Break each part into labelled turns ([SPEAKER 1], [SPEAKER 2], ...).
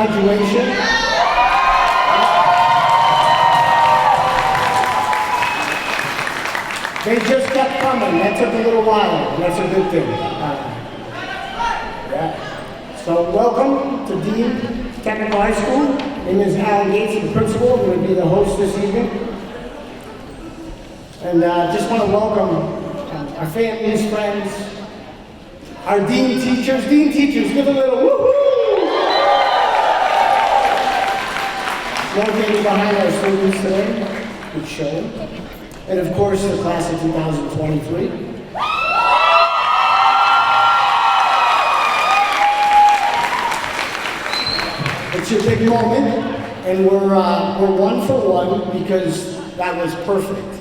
[SPEAKER 1] graduation. They just kept coming. That took a little while, and that's a good thing. Yeah. So welcome to Dean Technical High School. My name is Alan Gates, the principal. I'm going to be the host this evening. And just want to welcome our families, friends, our Dean teachers. Dean teachers, give a little woo-hoo! Located behind our students today. Good show. And of course, the class of 2023. It's your big moment, and we're one for one because that was perfect.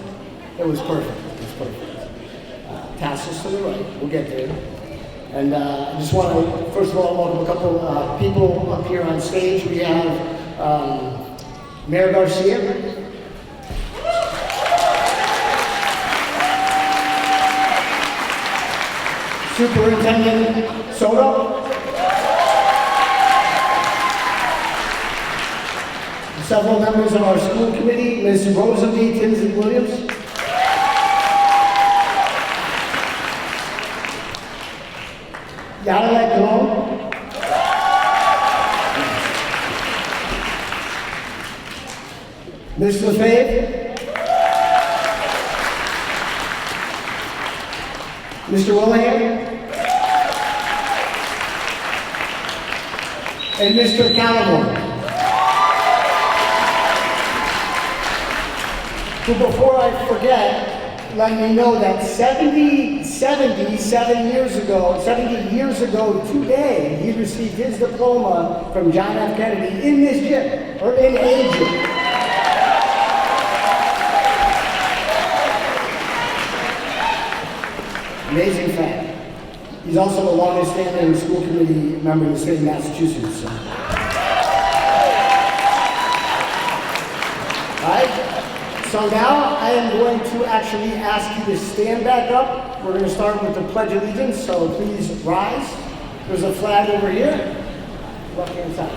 [SPEAKER 1] It was perfect. It was perfect. Tassels to the right. We'll get there. And I just want to, first of all, welcome a couple people up here on stage. We have Mayor Garcia. Superintendent Soto. Several members of our school committee, Ms. Rosalie Tinsley Williams. Yara Colon. Ms. LaFave. Mr. Willingham. And Mr. Callamore. Who, before I forget, let me know that 70 years ago today, he received his diploma from John F. Kennedy in this gym, or in a gym. Amazing fact. He's also the longest standing school committee member in the state of Massachusetts. So. All right. So now I am going to actually ask you to stand back up. We're going to start with the Pledge of Allegiance, so please rise. There's a flag over here, left-hand side.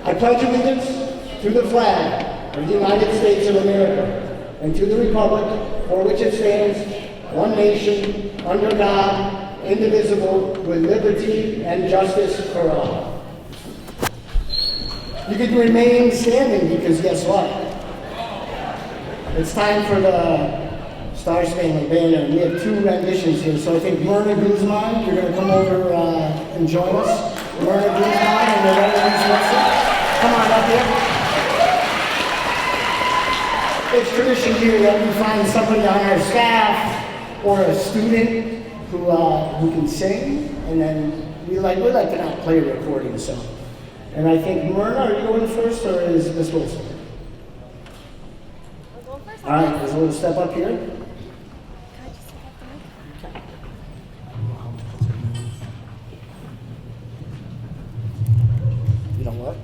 [SPEAKER 1] I pledge allegiance to the flag of the United States of America and to the republic for which it stands, one nation, under God, indivisible, with liberty and justice for all. You can remain standing because guess what? It's time for the Star Spangled Banner. We have two renditions here, so I think Myrna Guzman, you're going to come over and join us. Myrna Guzman and Loretta Louise Wilson. Come on up here. It's tradition here that we find somebody on our staff or a student who can sing, and then we like to not play a recording. So, and I think Myrna, are you going first, or is Miss Wilson?
[SPEAKER 2] I'll go first.
[SPEAKER 1] All right, there's a little step up here. You know what?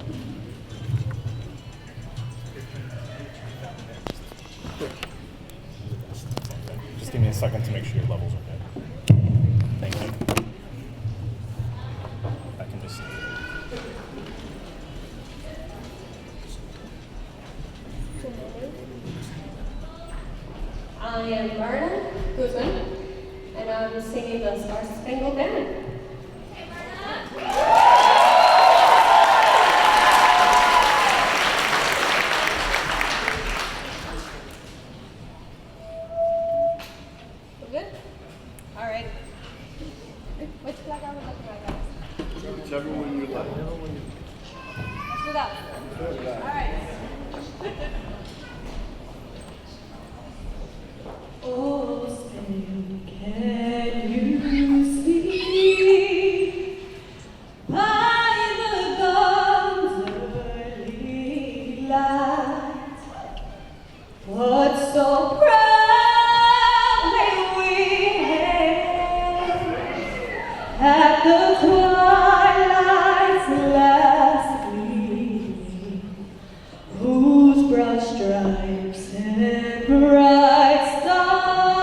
[SPEAKER 3] Just give me a second to make sure your level's okay. Thank you. I can just...
[SPEAKER 2] I am Myrna Guzman, and I'm singing the Star Spangled Banner. Good? All right. Which flag are we looking at, guys?
[SPEAKER 4] Whichever one you like.
[SPEAKER 2] Let's do that. All right. Oh, Spain, can you see by the dawn's early light what so proudly we hailed at the twilight's last gleaming, whose broad stripes and bright stars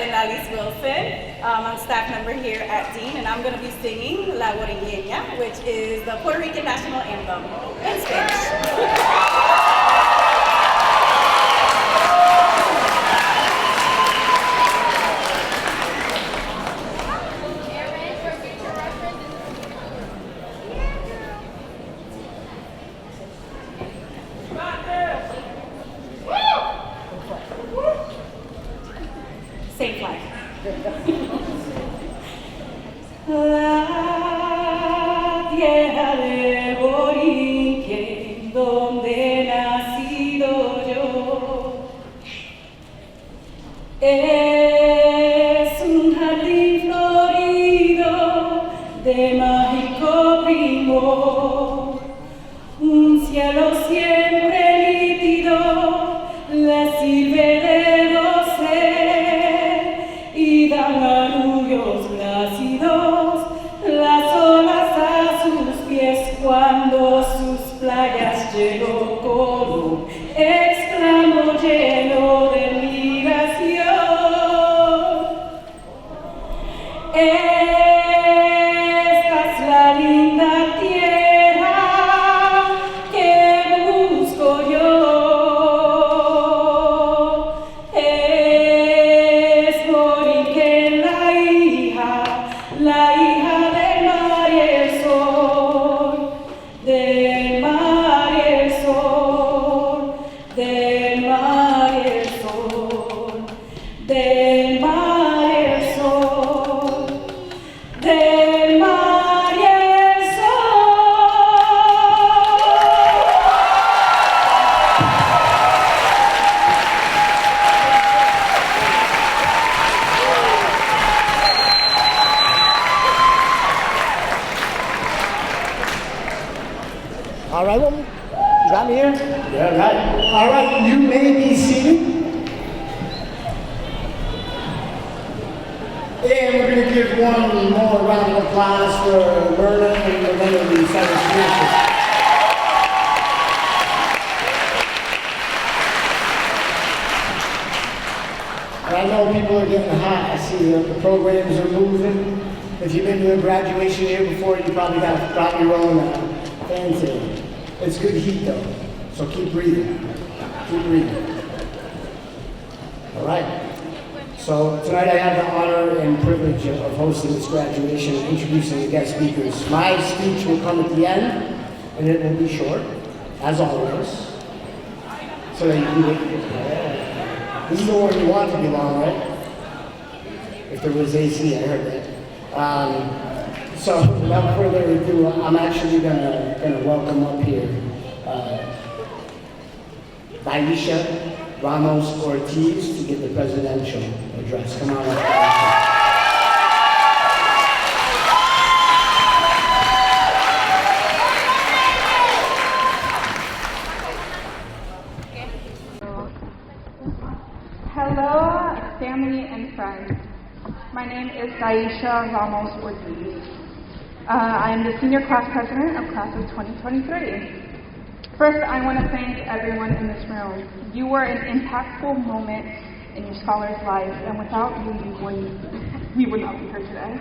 [SPEAKER 4] Helen Alice Wilson. I'm a staff member here at Dean, and I'm going to be singing La Borinqueña, which is the Puerto Rican national anthem in Spanish. Same flag. La tierra de Borinquen, donde he nacido yo, es un jardín florido de mágico primor, un cielo siempre nítido le sirve de dosel y dan arrullos plácidos las olas a sus pies cuando sus playas llegó con un exclamo lleno de admiración. Esta es la linda tierra que busco yo. Es Borinquen la hija del mar y el sol, del mar y el sol, del mar y el sol, del mar y el sol, del mar y el sol.
[SPEAKER 1] All right, woman? You got me here? Yeah, right. All right, you may be seated. And we're going to give one more round of applause for Myrna and the men of the Southern Spirituals. And I know people are getting hot. I see the programs are moving. If you've been to a graduation here before, you probably got your own fan today. It's good heat though, so keep breathing. Keep breathing. All right. So tonight I have the honor and privilege of hosting this graduation and introducing the guest speakers. My speech will come at the end, and it will be short, as always, so that you can get. This is the one you want to be long, right? If there was AC, I heard that. So without further ado, I'm actually gonna welcome up here Daisha Ramos Ortiz to give the presidential address. Come on up.
[SPEAKER 5] Hello, family and friends. My name is Daisha Ramos Ortiz. I am the senior class president of class of 2023. First, I want to thank everyone in this room. You were an impactful moment in your scholars' lives, and without you, we would not be here today.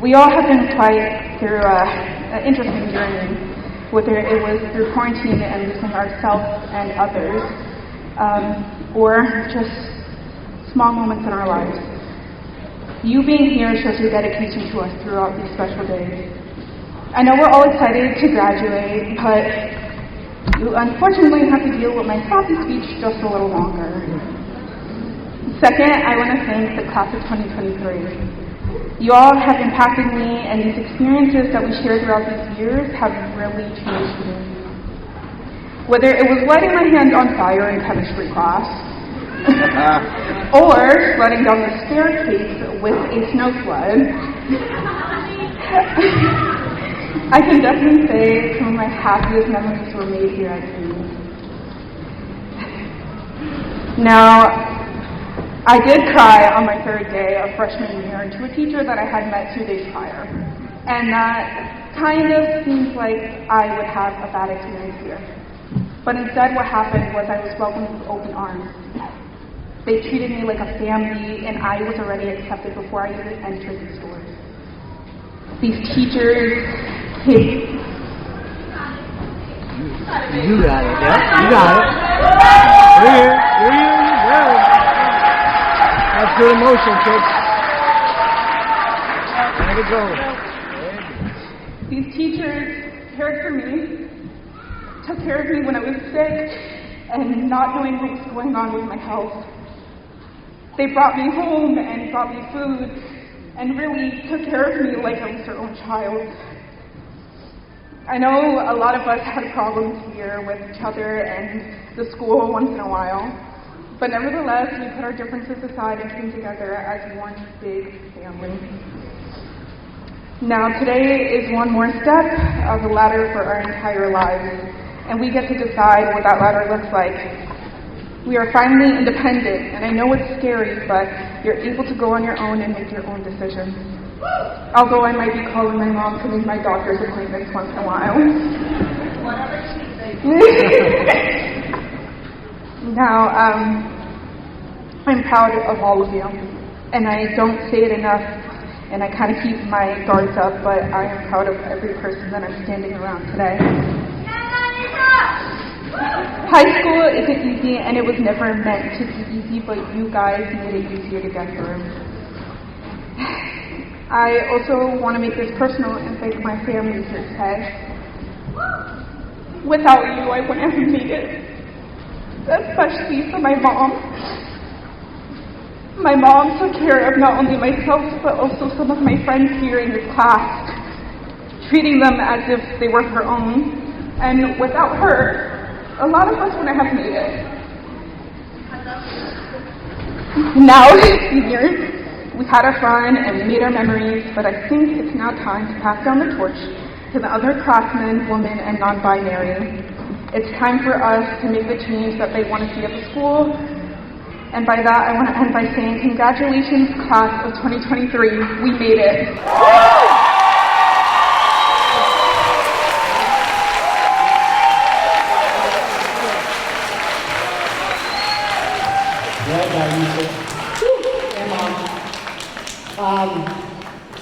[SPEAKER 5] We all have been quite through an interesting journey, whether it was through quarantine and losing ourselves and others, or just small moments in our lives. You being here shows your dedication to us throughout these special days. I know we're all excited to graduate, but you unfortunately have to deal with my sassy speech just a little longer. Second, I want to thank the class of 2023. You all have impacted me, and these experiences that we shared throughout these years have really changed me. Whether it was lighting my hand on fire in chemistry class, or sledding down the staircase with a snow sled, I can definitely say some of my happiest memories were made here at Dean. Now, I did cry on my third day of freshman year to a teacher that I had met 2 days prior, and that kind of seems like I would have a bad experience here. But instead what happened was I was welcomed with open arms. They treated me like a family, and I was already accepted before I even entered the stores. These teachers,
[SPEAKER 6] You got it, yeah. You got it. We're here. We're here. Yeah. That's good emotion, kids. Let it go.
[SPEAKER 5] these teachers cared for me, took care of me when I was sick, and not knowing what was going on with my health. They brought me home and brought me food and really took care of me like I was their own child. I know a lot of us had problems here with each other and the school once in a while, but nevertheless, we put our differences aside and came together as one big family. Now, today is one more step of the ladder for our entire lives, and we get to decide what that ladder looks like. We are finally independent, and I know it's scary, but you're able to go on your own and make your own decisions. Although I might be calling my mom to make my doctor's appointments once in a while. Now, I'm proud of all of you, and I don't say it enough, and I kind of keep my guards up, but I am proud of every person that I'm standing around today. High school isn't easy, and it was never meant to be easy, but you guys made it easier to get through. I also want to make this personal and thank my family here today. Without you, I wouldn't have made it, especially for my mom. My mom took care of not only myself, but also some of my friends here in this class, treating them as if they were her own, and without her, a lot of us wouldn't have made it. Now, seniors, we had our fun and we made our memories, but I think it's now time to pass down the torch to the other classmen, women, and non-binary. It's time for us to make the change that they want to see at the school. And by that, I want to end by saying, congratulations, class of 2023. We made it.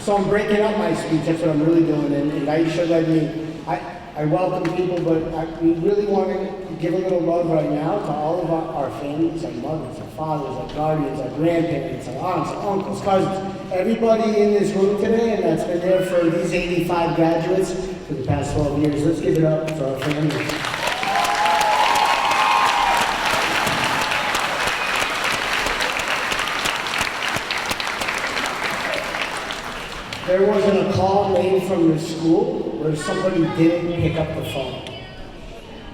[SPEAKER 1] So I'm breaking up my speech, that's what I'm really doing, and Aisha led me. I welcome people, but we really want to give a little love right now to all of our families, our mothers, our fathers, our guardians, our grandparents, our aunts, our uncles, cousins, everybody in this room today, and that's been there for these 85 graduates for the past 12 years. Let's give it up for our families. There wasn't a call made from the school where somebody didn't pick up the phone.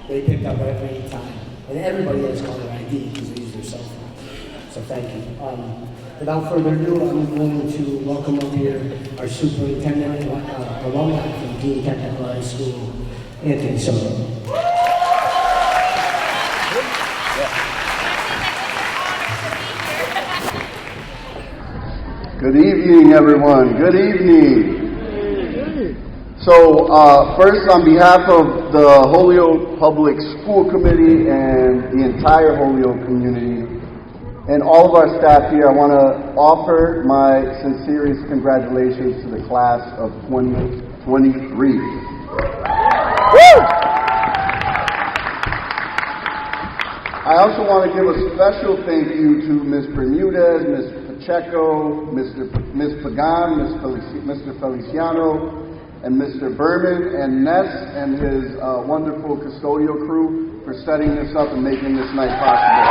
[SPEAKER 1] They picked up every time. And everybody has caller ID because they use their cell phone. So thank you. Without further ado, I'm going to welcome up here our superintendent, alumni from Dean Technical High School, Anthony Soto.
[SPEAKER 7] Good evening, everyone. Good evening. So, first, on behalf of the Holyoke Public School Committee and the entire Holyoke community, and all of our staff here, I want to offer my sincerest congratulations to the class of 2023. I also want to give a special thank you to Ms. Bermudez, Ms. Pacheco, Ms. Pagan, Mr. Feliciano, and Mr. Berman, and Ness and his wonderful custodial crew for setting this up and making this night possible.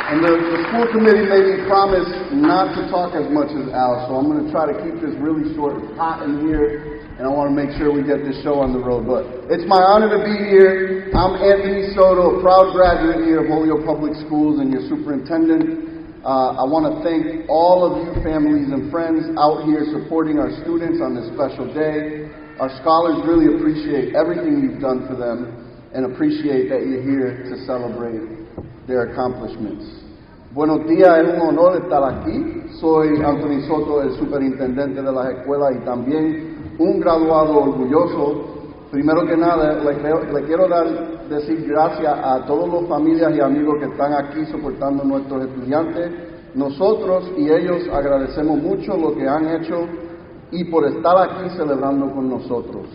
[SPEAKER 7] And the school committee made me promise not to talk as much as Al, so I'm going to try to keep this really short. It's hot in here, and I want to make sure we get this show on the road. But it's my honor to be here. I'm Anthony Soto, a proud graduate here of Holyoke Public Schools and your superintendent. I want to thank all of you families and friends out here supporting our students on this special day. Our scholars really appreciate everything you've done for them and appreciate that you're here to celebrate their accomplishments. Buenos días, es un honor estar aquí. Soy Anthony Soto, el superintendente de las escuelas y también un graduado orgulloso. Primero que nada, le quiero decir gracias a todas las familias y amigos que están aquí soportando a nuestros estudiantes. Nosotros y ellos agradecemos mucho lo que han hecho y por estar aquí celebrando con nosotros.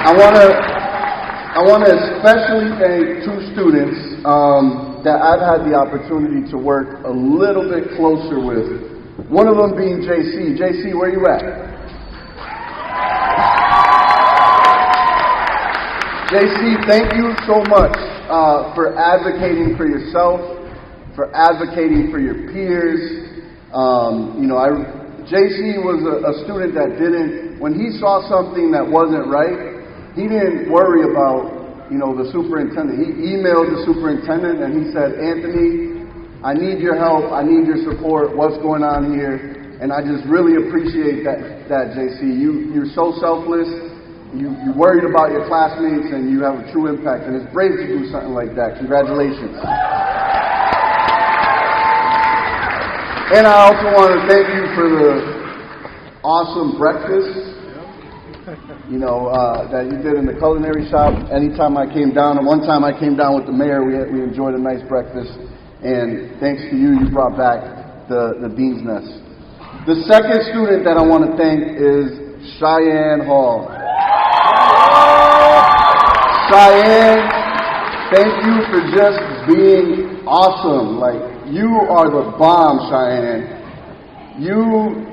[SPEAKER 7] I want to especially thank two students that I've had the opportunity to work a little bit closer with. One of them being JC. JC, where you at? JC, thank you so much for advocating for yourself, for advocating for your peers. JC was a student that when he saw something that wasn't right, he didn't worry about, the superintendent. He emailed the superintendent and he said, Anthony, I need your help, I need your support, what's going on here? And I just really appreciate that JC. You're so selfless, you're worried about your classmates, and you have a true impact, and it's brave to do something like that. Congratulations. And I also want to thank you for the awesome breakfast, that you did in the culinary shop. Anytime I came down, and one time I came down with the mayor, we enjoyed a nice breakfast. And thanks to you, you brought back the Dean's Nest. The second student that I want to thank is Cheyenne Hall. Cheyenne, thank you for just being awesome. Like, you are the bomb, Cheyenne. You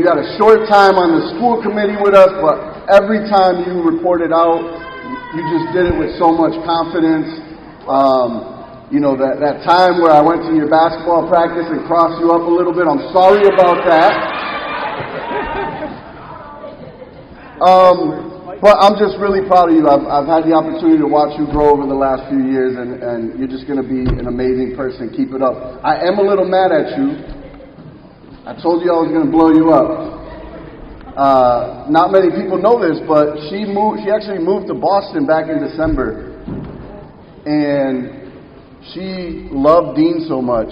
[SPEAKER 7] got a short time on the school committee with us, but every time you reported out, you just did it with so much confidence. That time where I went to your basketball practice and crossed you up a little bit, I'm sorry about that. But I'm just really proud of you. I've had the opportunity to watch you grow over the last few years, and you're just going to be an amazing person. Keep it up. I am a little mad at you. I told you I was going to blow you up. Not many people know this, but she actually moved to Boston back in December. And she loved Dean so much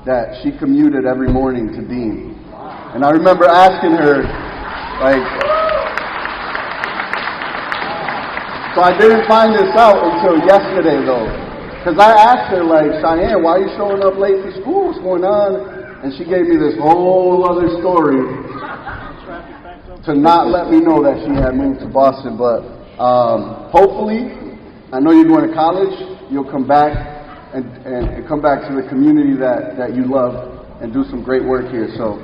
[SPEAKER 7] that she commuted every morning to Dean. And I remember asking her, so I didn't find this out until yesterday though. Because I asked her, Cheyenne, why are you showing up late for school? What's going on? And she gave me this whole other story to not let me know that she had moved to Boston. But hopefully, I know you're going to college, you'll come back and come back to the community that you love and do some great work here. So,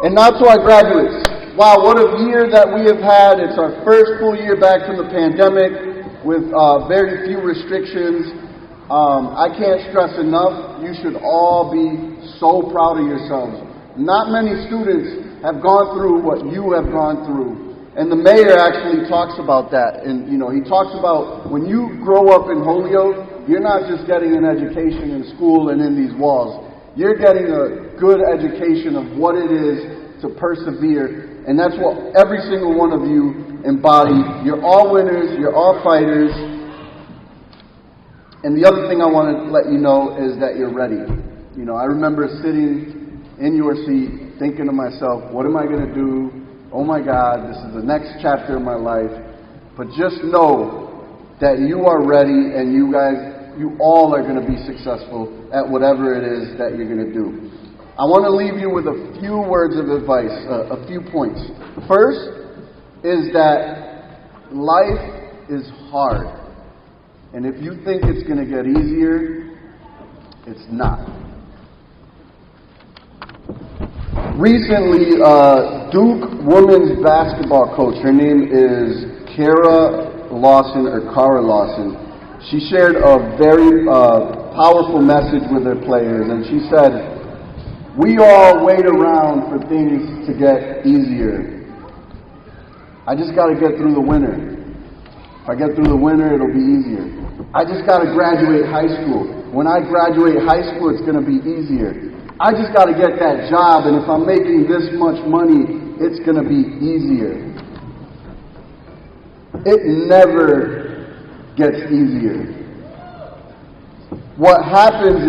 [SPEAKER 7] and now to our graduates. Wow, what a year that we have had. It's our first full year back from the pandemic with very few restrictions. I can't stress enough, you should all be so proud of yourselves. Not many students have gone through what you have gone through. And the mayor actually talks about that. And, he talks about when you grow up in Holyoke, you're not just getting an education in school and in these walls. You're getting a good education of what it is to persevere. And that's what every single one of you embody. You're all winners. You're all fighters. And the other thing I want to let you know is that you're ready. I remember sitting in your seat thinking to myself, what am I going to do? Oh my God, this is the next chapter of my life. But just know that you are ready, and you all are going to be successful at whatever it is that you're going to do. I want to leave you with a few words of advice, a few points. First is that life is hard. And if you think it's going to get easier, it's not. Recently, Duke women's basketball coach, her name is Kara Lawson. She shared a very powerful message with her players, and she said, we all wait around for things to get easier. I just got to get through the winter. If I get through the winter, it'll be easier. I just got to graduate high school. When I graduate high school, it's going to be easier. I just got to get that job, and if I'm making this much money, it's going to be easier. It never gets easier. What happens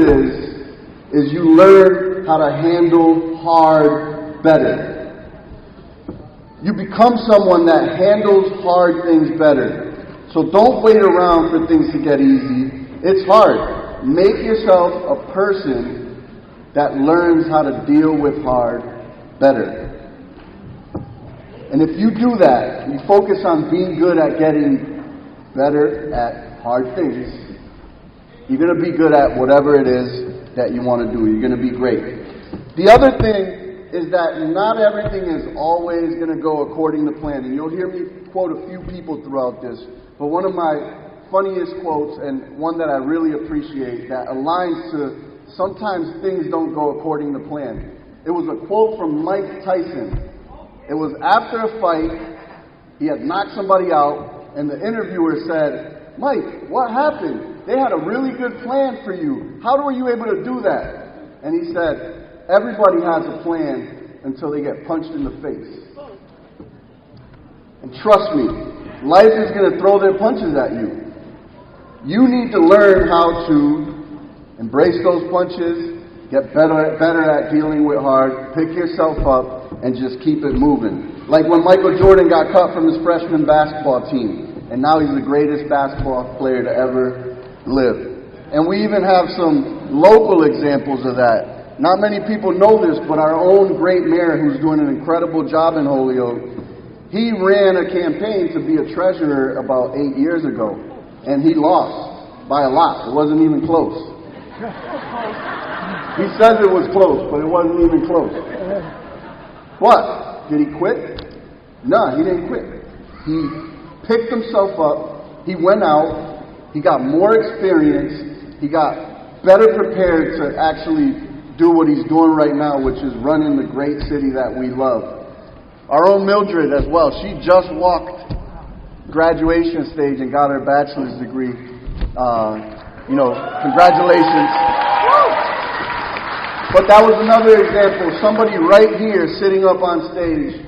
[SPEAKER 7] is you learn how to handle hard better. You become someone that handles hard things better. So don't wait around for things to get easy. It's hard. Make yourself a person that learns how to deal with hard better. And if you do that, you focus on being good at getting better at hard things, you're going to be good at whatever it is that you want to do. You're going to be great. The other thing is that not everything is always going to go according to plan. And you'll hear me quote a few people throughout this, but one of my funniest quotes, and one that I really appreciate, that aligns to sometimes things don't go according to plan. It was a quote from Mike Tyson. It was after a fight, he had knocked somebody out, and the interviewer said, "Mike, what happened? They had a really good plan for you. How were you able to do that?" And he said, "Everybody has a plan until they get punched in the face." And trust me, life is going to throw their punches at you. You need to learn how to embrace those punches, get better at dealing with hard, pick yourself up, and just keep it moving. Like when Michael Jordan got cut from his freshman basketball team, and now he's the greatest basketball player to ever live. And we even have some local examples of that. Not many people know this, but our own great mayor, who's doing an incredible job in Holyoke, he ran a campaign to be a treasurer about 8 years ago, and he lost by a lot. It wasn't even close. He says it was close, but it wasn't even close. What? Did he quit? No, he didn't quit. He picked himself up, he went out, he got more experience, he got better prepared to actually do what he's doing right now, which is running the great city that we love. Our own Mildred as well, she just walked graduation stage and got her bachelor's degree. Congratulations. But that was another example. Somebody right here sitting up on stage,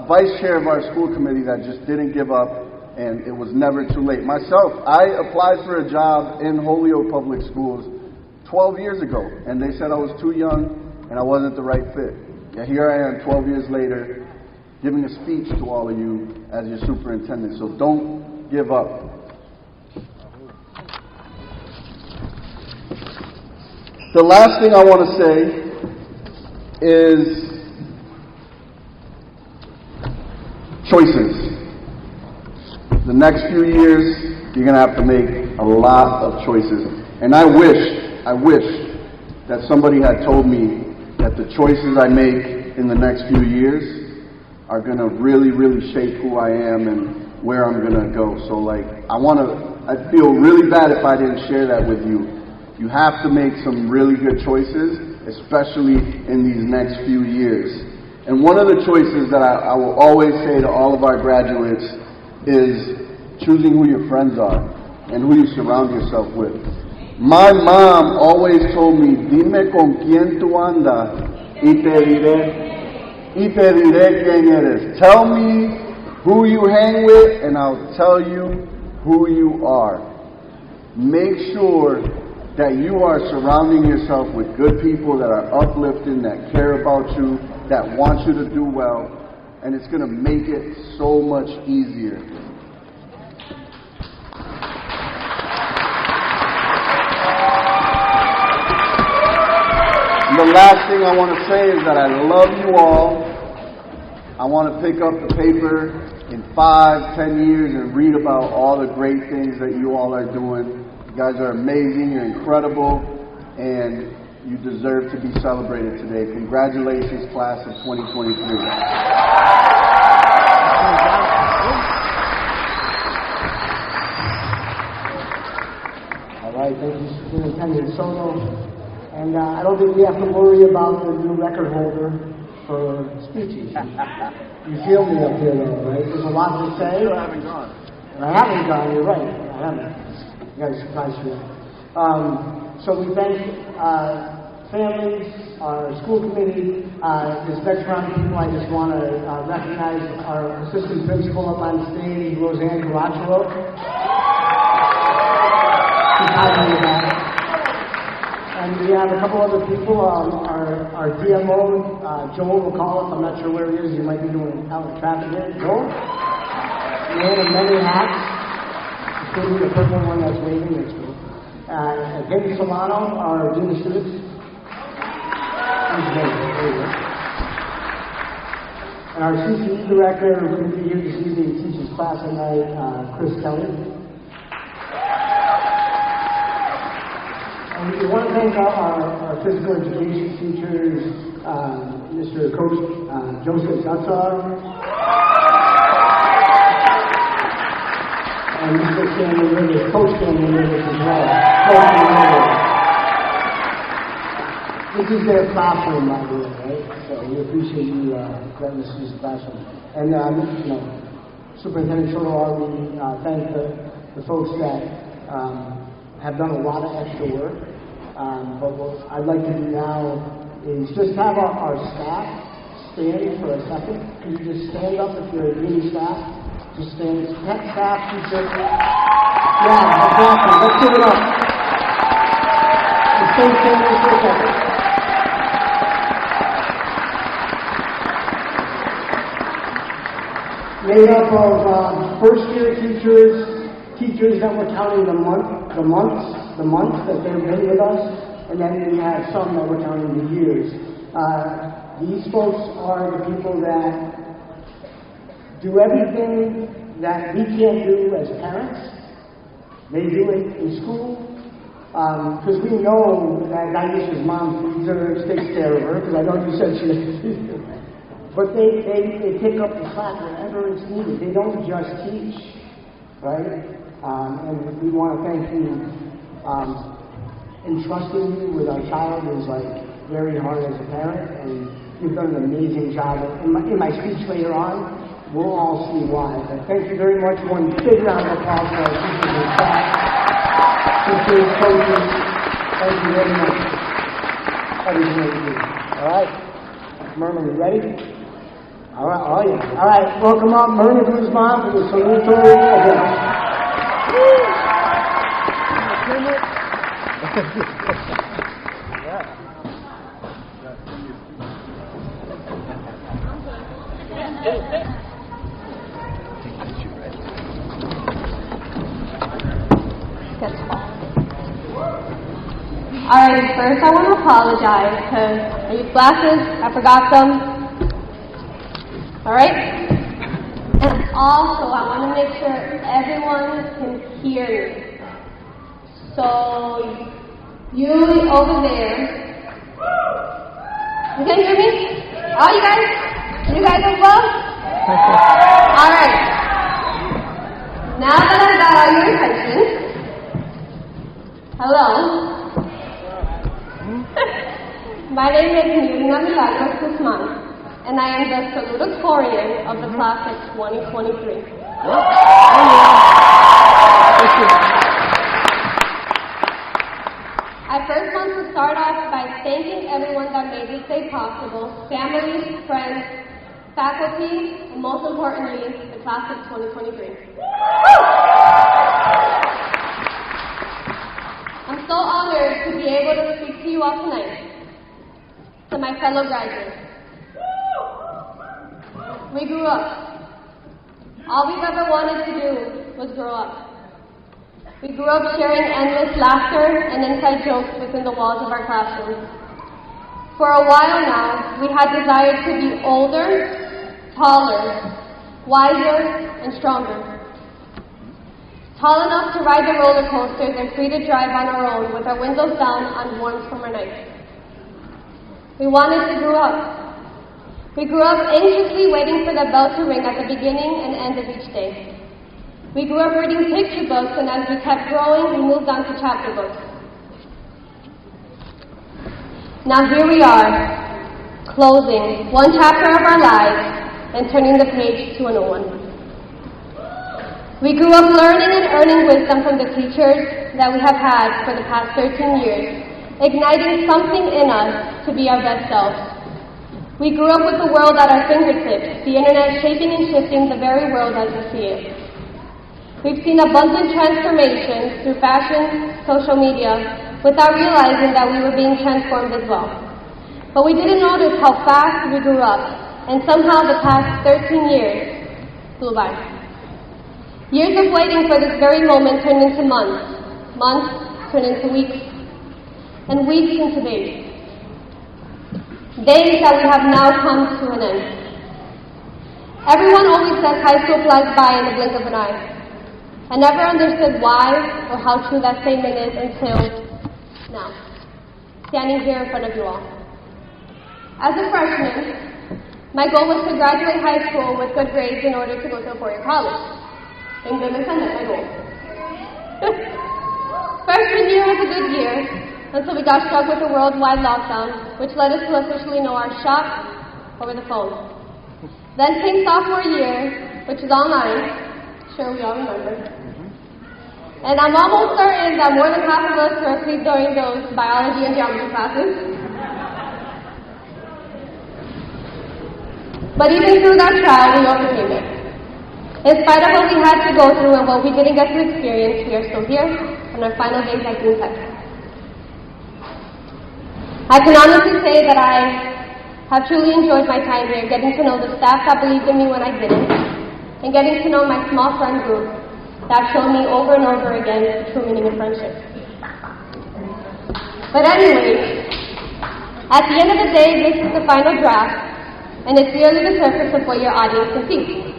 [SPEAKER 7] vice chair of our school committee that just didn't give up, and it was never too late. Myself, I applied for a job in Holyoke Public Schools 12 years ago, and they said I was too young and I wasn't the right fit. And here I am 12 years later, giving a speech to all of you as your superintendent. So don't give up. The last thing I want to say is choices. The next few years, you're going to have to make a lot of choices. And I wish that somebody had told me that the choices I make in the next few years are going to really, really shape who I am and where I'm going to go. So I feel really bad if I didn't share that with you. You have to make some really good choices, especially in these next few years. And one of the choices that I will always say to all of our graduates is choosing who your friends are and who you surround yourself with. My mom always told me, "Dime con quién tú andas y te diré quién eres." Tell me who you hang with and I'll tell you who you are. Make sure that you are surrounding yourself with good people that are uplifting, that care about you, that want you to do well, and it's going to make it so much easier. The last thing I want to say is that I love you all. I want to pick up the paper in 5, 10 years and read about all the great things that you all are doing. You guys are amazing, you're incredible, and you deserve to be celebrated today. Congratulations, class of 2023.
[SPEAKER 1] All right, thank you, Superintendent Soto. And I don't think we have to worry about the new record holder for speeches. You feel me up here, though, right? There's a lot to say.
[SPEAKER 7] I haven't gone.
[SPEAKER 1] I haven't gone, you're right. I haven't. You guys surprised me. So we thank families, our school committee, this next round of people. I just want to recognize our assistant principal up on stage, Roseanne Caracciolo. She's hiding in the back. And we have a couple other people, our DMO, Joel McAuliffe, I'm not sure where he is, he might be doing out in traffic here. Joel? Man of many hats, including the purple one that's waving, that's cool. David Solano, our Dean of Students. He's great, there you go. And our CCE director, who couldn't be here this evening, teaches class at night, Chris Kelly. And we want to thank our physical education teachers, Mr. Coach Joseph Gutzar, and Mr. Stanley Rivers, Coach Stanley Rivers as well. This is their classroom, by the way, right? So we appreciate you letting us use the classroom. And, Superintendent Sotomayor, we thank the folks that have done a lot of extra work. But what I'd like to do now is just have our staff stand for a second. Can you just stand up if you're a uni staff? Just stand. Staff, teacher. Yeah, exactly. Let's give it up. Just stand for a second. Made up of first-year teachers that we're counting the months that they've been with us, and then we have some that we're counting the years. These folks are the people that do everything that we can't do as parents. They do it in school, because we know that Aisha's mom feeds her, takes care of her, because I know you said she didn't. But they pick up the slack wherever it's needed. They don't just teach, right? And we want to thank you. Entrusting you with our child is like very hard as a parent, and you've done an amazing job. In my speech later on, we'll all see why. But thank you very much. One big round of applause for our teachers and staff, teachers, coaches. Thank you very much. Everything that you do. All right, Myrna, you ready? All right, oh yeah. All right, welcome up Myrna Guzman for the salutatory address.
[SPEAKER 2] Alright, first I want to apologize because I used glasses, I forgot them. Alright? And also I want to make sure everyone can hear me. So, you over there. You can hear me? Oh, you guys as well? Alright. Now that I've got all your attention, hello. My name is Nurina Milagros Guzman, and I am the salutatorian of the class of 2023. I first want to start off by thanking everyone that made this day possible, families, friends, faculty, and most importantly, the class of 2023. I'm so honored to be able to speak to you all tonight, to my fellow graduates. We grew up. All we've ever wanted to do was grow up. We grew up sharing endless laughter and inside jokes within the walls of our classrooms. For a while now, we had desired to be older, taller, wiser, and stronger. Tall enough to ride the roller coasters and free to drive on our own with our windows down on warm summer nights. We wanted to grow up. We grew up anxiously waiting for the bell to ring at the beginning and end of each day. We grew up reading picture books, and as we kept growing, we moved on to chapter books. Now here we are, closing one chapter of our lives and turning the page to a new one. We grew up learning and earning wisdom from the teachers that we have had for the past 13 years, igniting something in us to be our best selves. We grew up with the world at our fingertips, the internet shaping and shifting the very world as we see it. We've seen abundant transformations through fashion, social media, without realizing that we were being transformed as well. But we didn't notice how fast we grew up, and somehow the past 13 years flew by. Years of waiting for this very moment turned into months, months turned into weeks, and weeks into days. Days that we have now come to an end. Everyone always says high school flies by in the blink of an eye. I never understood why or how true that statement is until now, standing here in front of you all. As a freshman, my goal was to graduate high school with good grades in order to go to a four-year college. Thank goodness I met my goal. Freshman year was a good year until we got struck with a worldwide lockdown, which led us to officially know our shot over the phone. Then came sophomore year, which is online. Sure, we all remember. And I'm almost certain that more than half of us were asleep during those biology and geometry classes. But even through that trial, we overcame it. In spite of what we had to go through and what we didn't get to experience, we are still here on our final days at Green Tech. I can honestly say that I have truly enjoyed my time here, getting to know the staff that believed in me when I didn't, and getting to know my small friend group that showed me over and over again the true meaning of friendship. But anyway, at the end of the day, this is the final draft, and it's merely the surface of what your audience can see.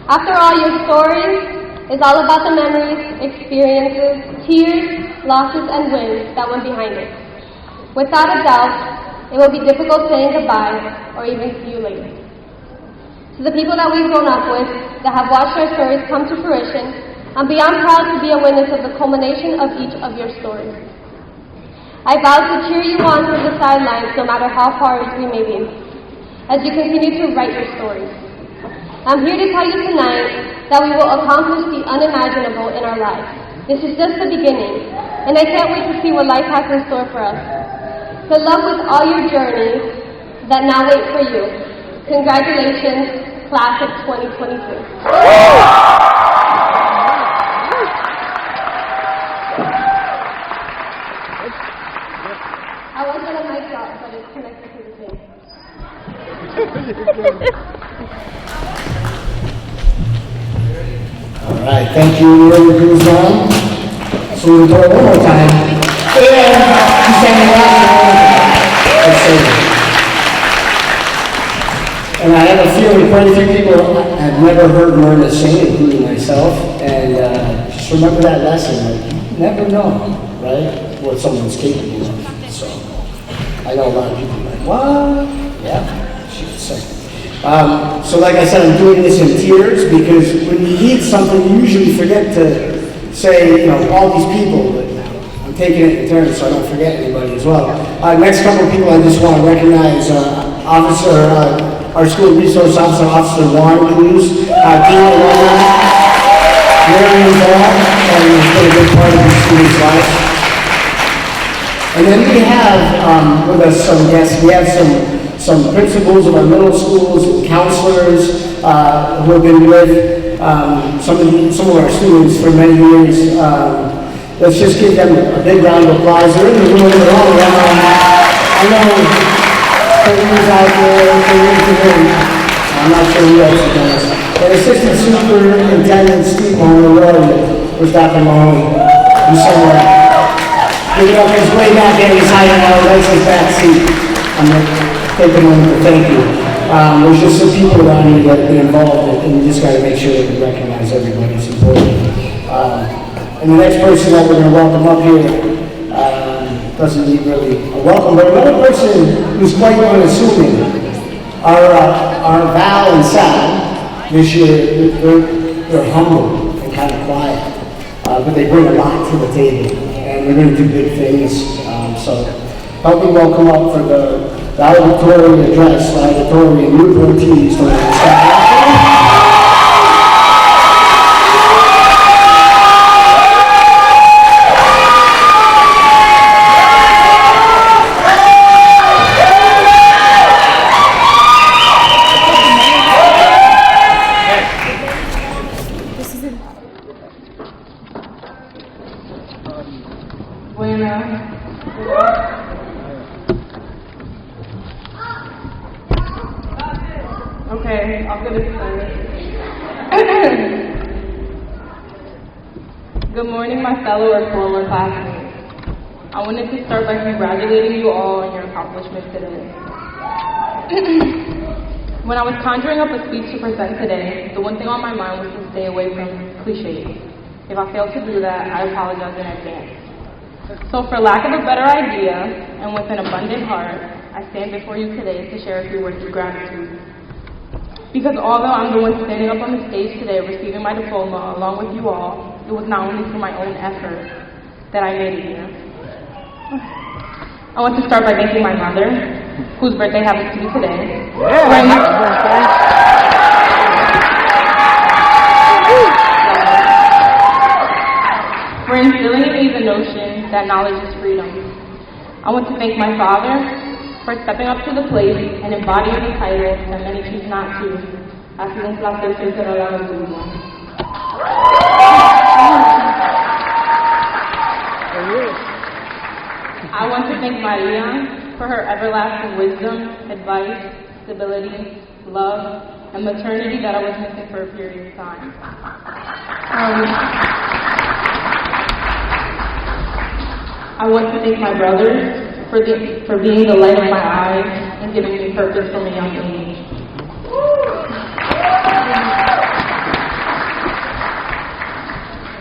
[SPEAKER 2] After all, your story is all about the memories, experiences, tears, losses, and wins that went behind it. Without a doubt, it will be difficult saying goodbye or even see you later. To the people that we've grown up with, that have watched our stories come to fruition, I'm beyond proud to be a witness of the culmination of each of your stories. I vow to cheer you on from the sidelines no matter how far we may be, as you continue to write your stories. I'm here to tell you tonight that we will accomplish the unimaginable in our lives. This is just the beginning, and I can't wait to see what life has in store for us. Good luck with all your journeys that now wait for you. Congratulations, class of 2023. I was going to mic drop, but it's connected to the thing.
[SPEAKER 1] All right, thank you, Guzman. So we'll do it one more time. Yeah, you sang it out. Let's see. And I have a feeling quite a few people have never heard Myrna sing, including myself. And just remember that lesson. Like, you never know, right, what someone's capable of. So I know a lot of people are like, what? Yeah, she can sing. So like I said, I'm doing this in tears because when you need something, you usually forget to say, all these people, but I'm taking it in turns so I don't forget anybody as well. Next couple of people I just want to recognize, our school resource officer, Officer Warren Cruz, Dean Alona, very involved, and has been a big part of the students' lives. And then we have with us some guests. We have some principals of our middle schools, counselors who have been with some of our students for many years. Let's just give them a big round of applause. They're in the room. They're all around. I know Courtney's out there. I'm not sure who else is doing this. But Assistant Superintendent Steve Mahoney was Dr. Mahoney. He's somewhere. Give it up, he's way back there. He's hiding out. That's his back seat. I'm going to take a moment to thank you. There's just some people around here that have been involved, and you just got to make sure that we recognize everybody. It's important. And the next person that we're going to welcome up here doesn't need really a welcome, but another person who's quite unassuming. Our Val and Sal this year, they're humble and kind of quiet, but they bring a lot to the table, and they're going to do big things. So help me welcome up for the valedictorian address, valedictorian Newport Tees from the
[SPEAKER 5] Buena. Okay, I'm gonna start. Good morning, my fellow or former classmates. I wanted to start by congratulating you all on your accomplishments today. When I was conjuring up a speech to present today, the one thing on my mind was to stay away from cliches. If I failed to do that, I apologize in advance. So for lack of a better idea, and with an abundant heart, I stand before you today to share a few words of gratitude. Because although I'm the one standing up on the stage today receiving my diploma along with you all, it was not only for my own effort that I made it here. I want to start by thanking my mother, whose birthday happens to be today. For instilling in me the notion that knowledge is freedom. I want to thank my father for stepping up to the plate and embodying the title that many choose not to. Ha sido un placer ser a la tuya. I want to thank Maria for her everlasting wisdom, advice, stability, love, and maternity that I was missing for a period of time. I want to thank my brothers for being the light of my eyes and giving me purpose from a young age.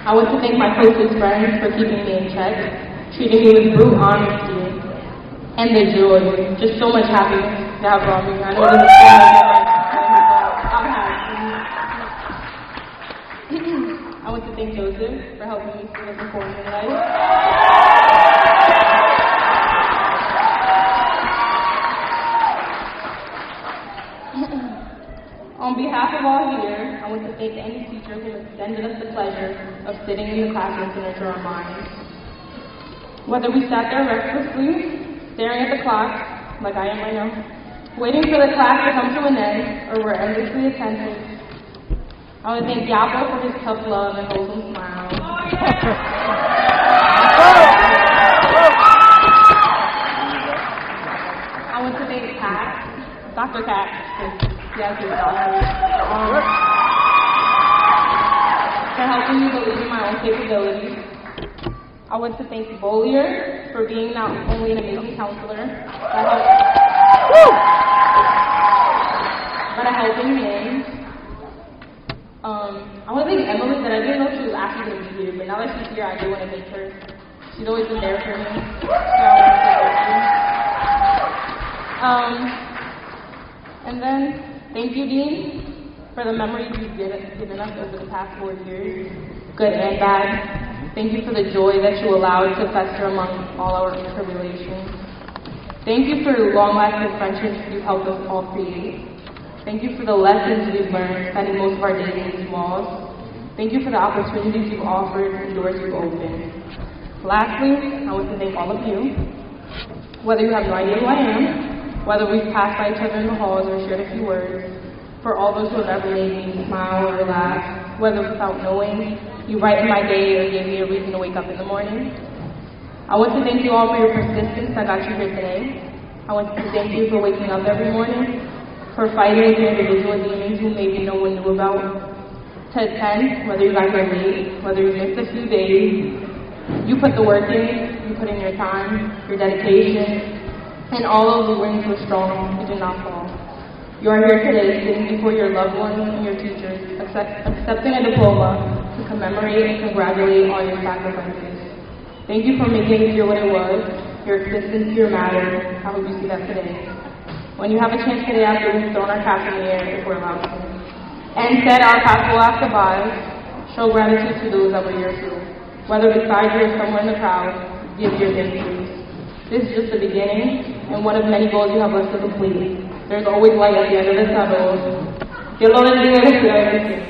[SPEAKER 5] I want to thank my closest friends for keeping me in check, treating me with brute honesty, and the joy, just so much happiness that brought me. I know this is I'm happy. I want to thank Joseph for helping me through the performing life. On behalf of all here, I want to thank any teachers who extended us the pleasure of sitting in the classroom to nurture our minds. Whether we sat there restlessly, staring at the clock, like I am right now, waiting for the class to come to an end, or were endlessly attentive, I want to thank Yapo for his tough love and wholesome smile. I want to thank Kat, Dr. Kat, yes, for helping me believe in my own capabilities. I want to thank Bollier for being not only an amazing counselor, but a helping hand. I want to thank Emily that I didn't know she was actually going to be here, but now that she's here, I do want to thank her. She's always been there for me. So I want to thank you. And then, thank you, Dean, for the memories you've given us over the past 4 years, good and bad. Thank you for the joy that you allowed to fester among all our tribulations. Thank you for the long-lasting friendships you've helped us all create. Thank you for the lessons we've learned, spending most of our days in these walls. Thank you for the opportunities you've offered and doors you've opened. Lastly, I want to thank all of you. Whether you have no idea who I am, whether we've passed by each other in the halls or shared a few words, for all those who have ever made me smile or laugh, whether without knowing, you brightened my day or gave me a reason to wake up in the morning. I want to thank you all for your persistence that got you here today. I want to thank you for waking up every morning, for fighting with your individual demons who maybe no one knew about, to attend, whether you got here late, whether you missed a few days. You put the work in, you put in your time, your dedication, and all of the wings were strong, you did not fall. You are here today sitting before your loved ones and your teachers, accepting a diploma to commemorate and congratulate all your sacrifices. Thank you for making it here what it was, your existence here matters. I hope you see that today. When you have a chance today after we've thrown our caps in the air, if we're allowed to, and said our paths will have to goodbyes, show gratitude to those that were here too. Whether beside you or somewhere in the crowd, give your thank yous. This is just the beginning, and one of many goals you have left to complete. There's always light at the end of the tunnel. Que lo bendiga y cuide.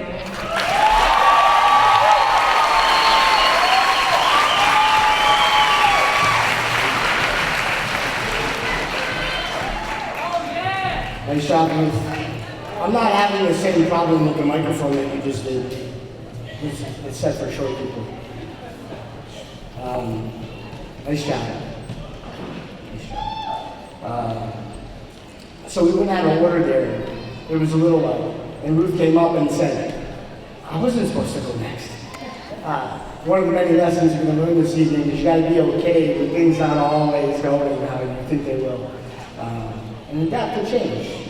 [SPEAKER 1] Nice job, Ruth. I'm not having the same problem with the microphone that you just did. It's set for short people. Nice job. Nice job. So we went out of order there. It was a little low. And Ruth came up and said, I wasn't supposed to go next. One of the many lessons you're going to learn this evening is you got to be okay with things not always going how you think they will. And adapt to change.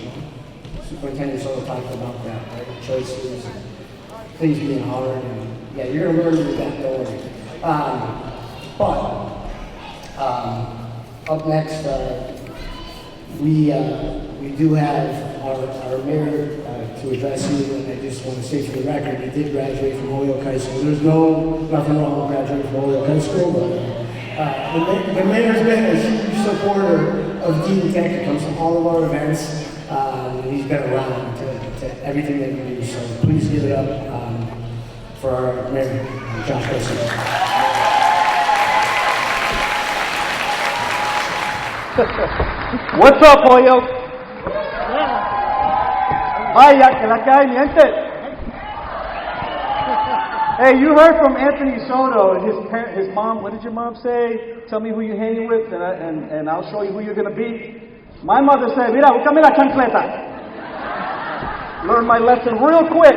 [SPEAKER 1] Superintendent sort of talked about that, right? Choices, and things being hard, and yeah, you're going to learn to adapt, don't worry. Up next, we do have our mayor to address you, and I just want to say for the record, he did graduate from Holyoke High School. There's nothing wrong with graduating from Holyoke High School, but the mayor's been a huge supporter of Dean Tech. He comes to all of our events, and he's been around to everything that we do. So please give it up for our mayor, Josh Garcia.
[SPEAKER 8] What's up, Holyoke? Vaya, que la que hay, mi gente. Hey, you heard from Anthony Soto and his mom. What did your mom say? Tell me who you're hanging with, and I'll show you who you're going to be. My mother said, mira, búscame la chancleta. Learn my lesson real quick.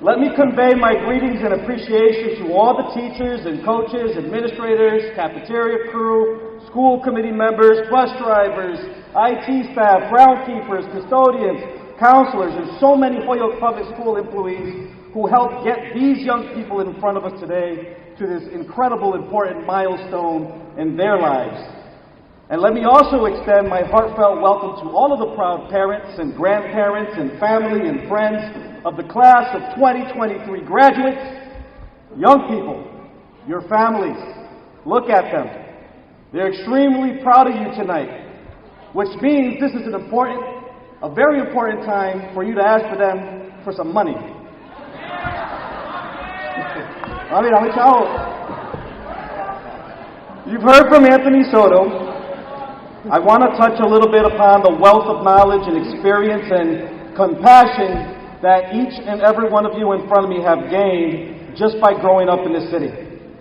[SPEAKER 8] Let me convey my greetings and appreciation to all the teachers and coaches, administrators, cafeteria crew, school committee members, bus drivers, IT staff, groundkeepers, custodians, counselors, and so many Holyoke Public School employees who helped get these young people in front of us today to this incredible, important milestone in their lives. And let me also extend my heartfelt welcome to all of the proud parents and grandparents and family and friends of the class of 2023 graduates. Young people, your families, look at them. They're extremely proud of you tonight, which means this is a very important time for you to ask for them for some money. You've heard from Anthony Soto. I want to touch a little bit upon the wealth of knowledge and experience and compassion that each and every one of you in front of me have gained just by growing up in this city.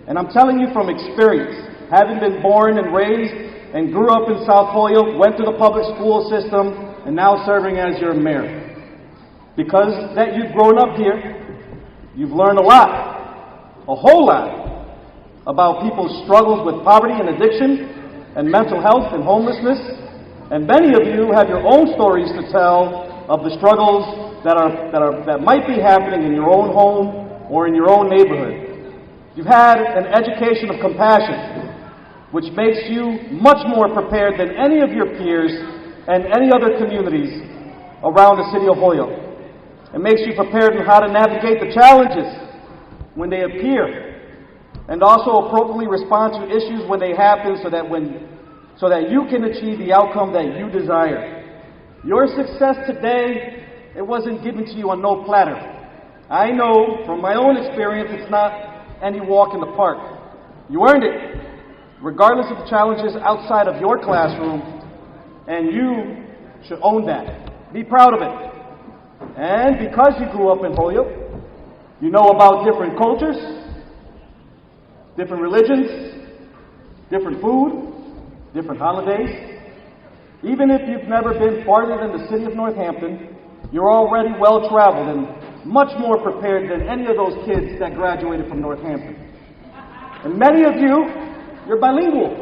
[SPEAKER 8] And I'm telling you from experience, having been born and raised and grew up in South Holyoke, went to the public school system, and now serving as your mayor. Because that you've grown up here, you've learned a whole lot, about people's struggles with poverty and addiction, and mental health and homelessness. And many of you have your own stories to tell of the struggles that might be happening in your own home or in your own neighborhood. You've had an education of compassion, which makes you much more prepared than any of your peers and any other communities around the city of Holyoke. It makes you prepared in how to navigate the challenges when they appear, and also appropriately respond to issues when they happen so that you can achieve the outcome that you desire. Your success today, it wasn't given to you on no platter. I know from my own experience it's not any walk in the park. You earned it, regardless of the challenges outside of your classroom, and you should own that. Be proud of it. And because you grew up in Holyoke, you know about different cultures, different religions, different food, different holidays. Even if you've never been farther than the city of Northampton, you're already well-traveled and much more prepared than any of those kids that graduated from Northampton. And many of you, you're bilingual.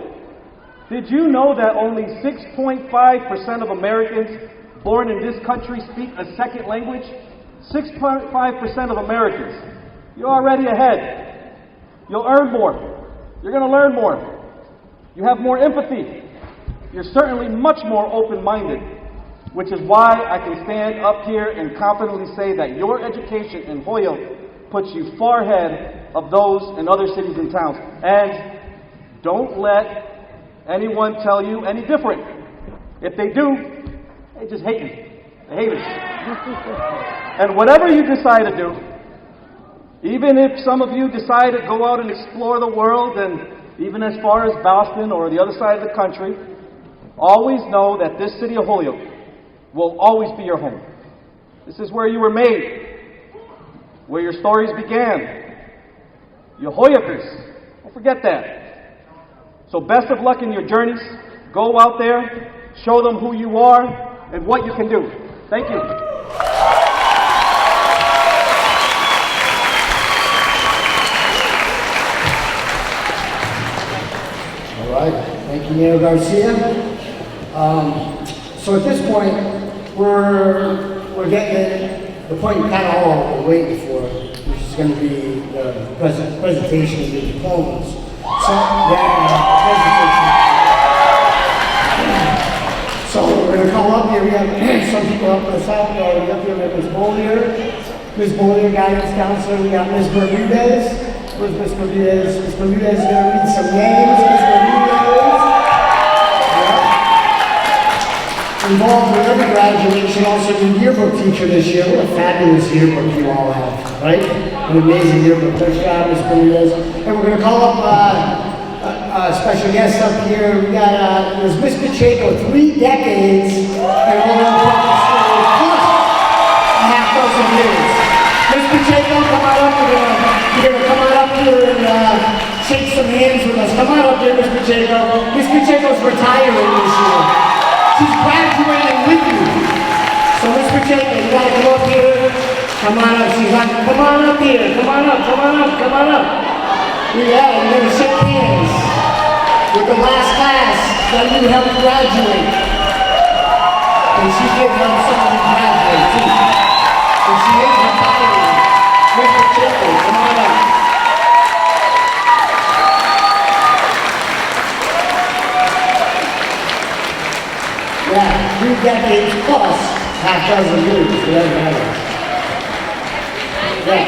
[SPEAKER 8] Did you know that only 6.5% of Americans born in this country speak a second language? 6.5% of Americans. You're already ahead. You'll earn more. You're going to learn more. You have more empathy. You're certainly much more open-minded, which is why I can stand up here and confidently say that your education in Holyoke puts you far ahead of those in other cities and towns. And don't let anyone tell you any different. If they do, they just hate you. They hate us. And whatever you decide to do, even if some of you decide to go out and explore the world and even as far as Boston or the other side of the country, always know that this city of Holyoke will always be your home. This is where you were made, where your stories began. You're Hoyokers. Don't forget that. So best of luck in your journeys. Go out there, show them who you are, and what you can do. Thank you.
[SPEAKER 1] All right, thank you, Mayor Garcia. So at this point, we're getting the point kind of all we're waiting for, which is going to be the presentation of the diplomas. So, so we're going to call up here. We have some people up on the side. We have here Ms. Bollier, guidance counselor. We got Ms. Bermudez. Where's Ms. Bermudez? Ms. Bermudez is going to read some names. Ms. Bermudez. Involved with every graduation, also the yearbook teacher this year. What a fabulous yearbook you all have, right? An amazing yearbook. Nice job, Ms. Bermudez. And we're going to call up a special guest up here. We got there's Ms. Pacheco, 3 decades in all of public schools, plus a half dozen years. Ms. Pacheco, come on up. You're going to come on up here and shake some hands with us. Come on up here, Ms. Pacheco. Ms. Pacheco's retiring this year. She's graduating with you. So, Ms. Pacheco, you gotta come up here. Come on up. She's like, come on up here. Come on up, come on up, come on up. Yeah, you're gonna shake hands with the last class that you helped graduate. And she did help somebody graduate too. And she is retiring. Ms. Pacheco, come on up. Yeah, 3 decades plus half dozen years, whatever that is. Yeah.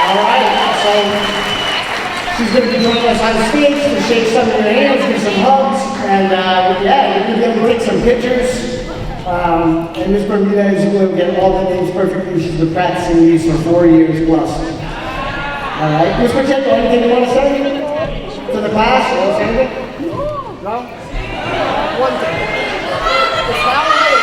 [SPEAKER 1] All right, so she's going to be joining us on stage to shake some of your hands, give some hugs, and yeah, you're going to be able to take some pictures. And Ms. Bermudez will get all the names perfectly. She's been practicing these for 4 years plus. All right, Ms. Pacheco, anything you want to say to the class? You want to say anything? No? One thing. It's not late.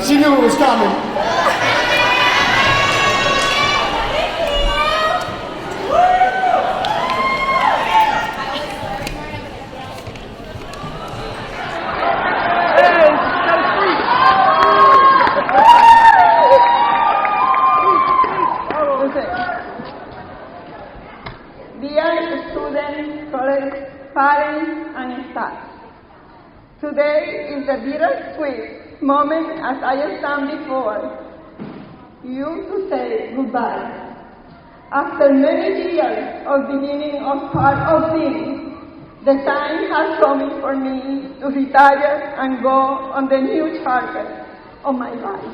[SPEAKER 1] She knew it was coming.
[SPEAKER 9] Dear students, colleagues, parents, and staff, today is a bittersweet moment as I stand before you to say goodbye. After many years of beginning of part of being, the time has come for me to retire and go on the new chapter of my life.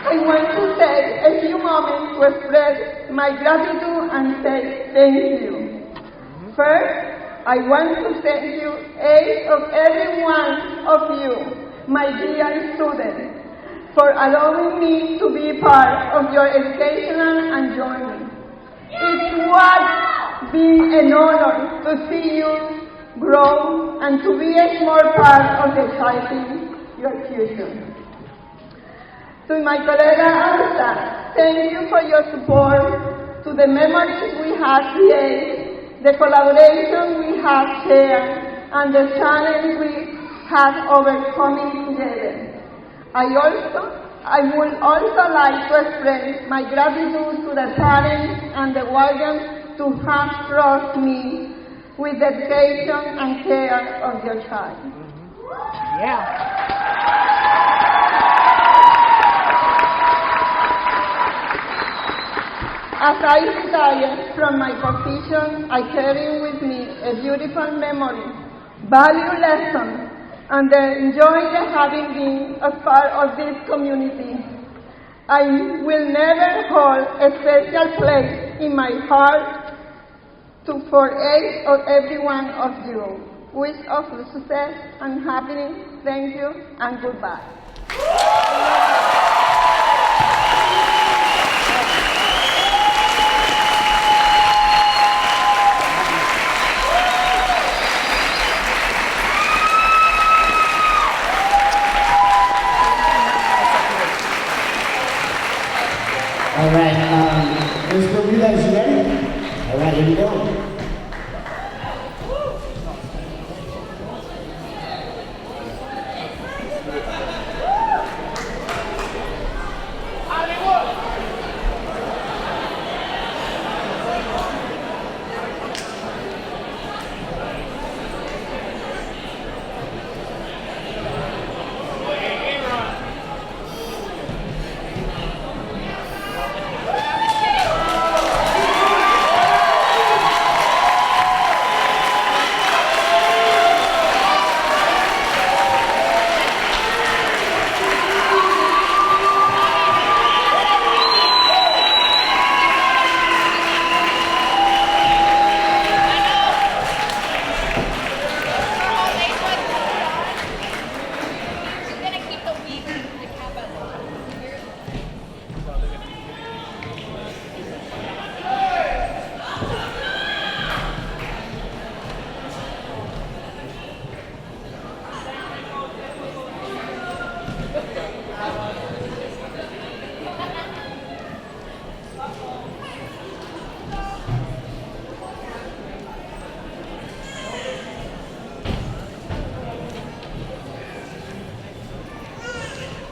[SPEAKER 9] I want to take a few moments to express my gratitude and say thank you. First, I want to thank you, each of every one of you, my dear students, for allowing me to be part of your educational journey. It was been an honor to see you grow and to be a small part of shaping your future. To my colleagues and staff, thank you for your support, to the memories we have created, the collaboration we have shared, and the challenge we have overcome together. I would also like to express my gratitude to the parents and the guardians to have trusted me with the education and care of your child. As I retire from my position, I carry with me a beautiful memory, value lessons, and enjoy having been a part of this community. I will never hold a special place in my heart for each or every one of you. Wish of success and happiness. Thank you and goodbye.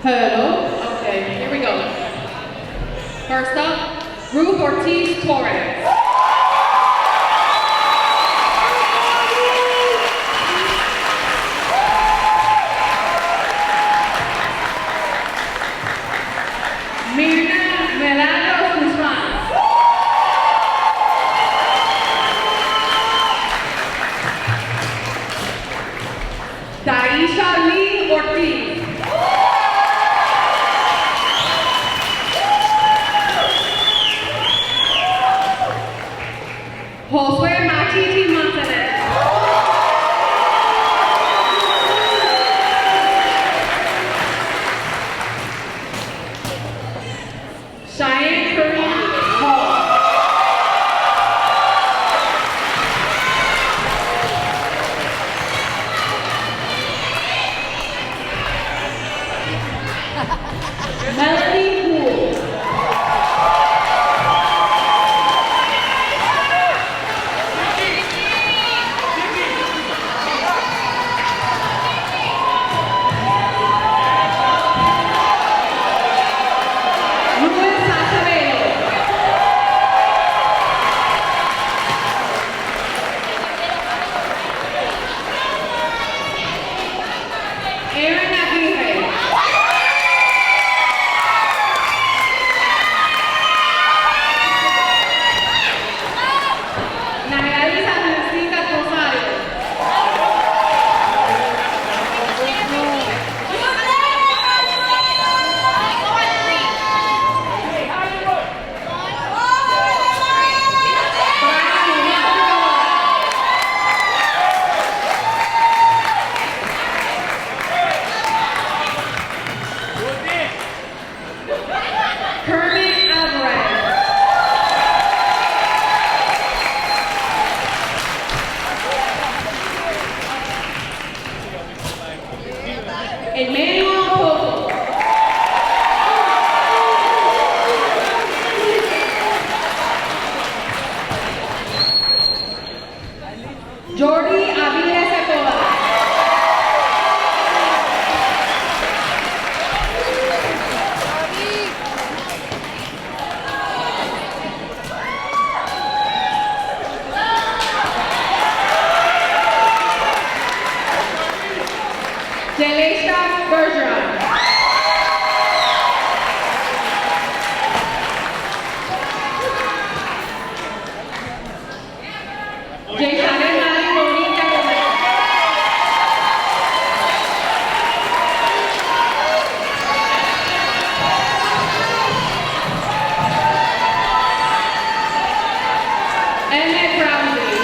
[SPEAKER 10] Hurdle. Okay, here we go. First up, Ruth Ortiz Torres. Mirna Melano Guzman. Taisha Lee Ortiz. Josue Machiti Montaner. Cheyenne Kareem Hall. Melody Poole. Luis Acevedo. Aaron Aguirre. Nayeli Sanecita Rosario. Kermit Alvarez. Emmanuel Poco. Jordi Aviles Acoba. Delisha Bergeron. Jason Mari Monica Gomez. Emmett Brownlee.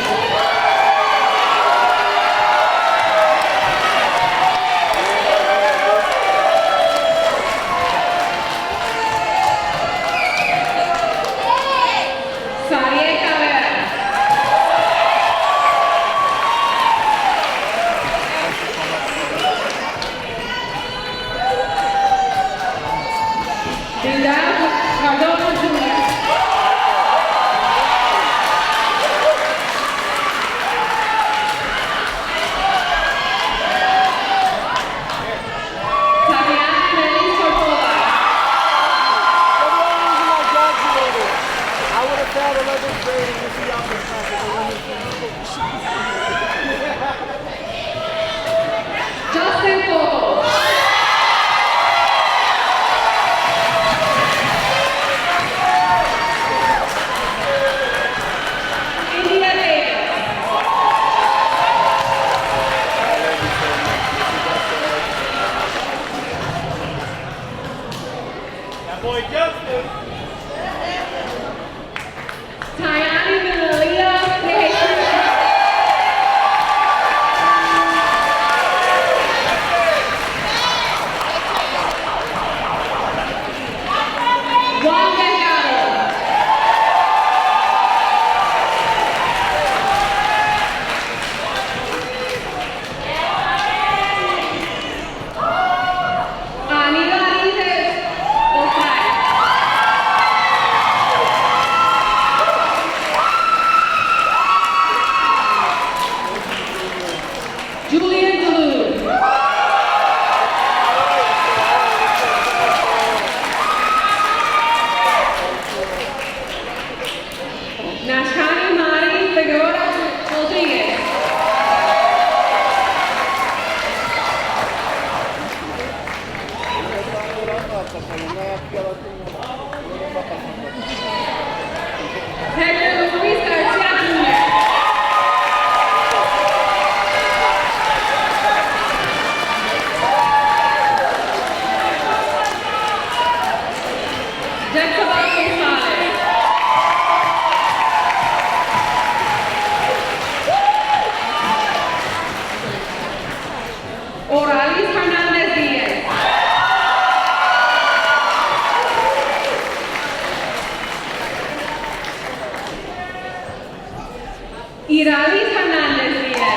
[SPEAKER 10] Oralis Hernandez Diaz. Iralis Hernandez Diaz.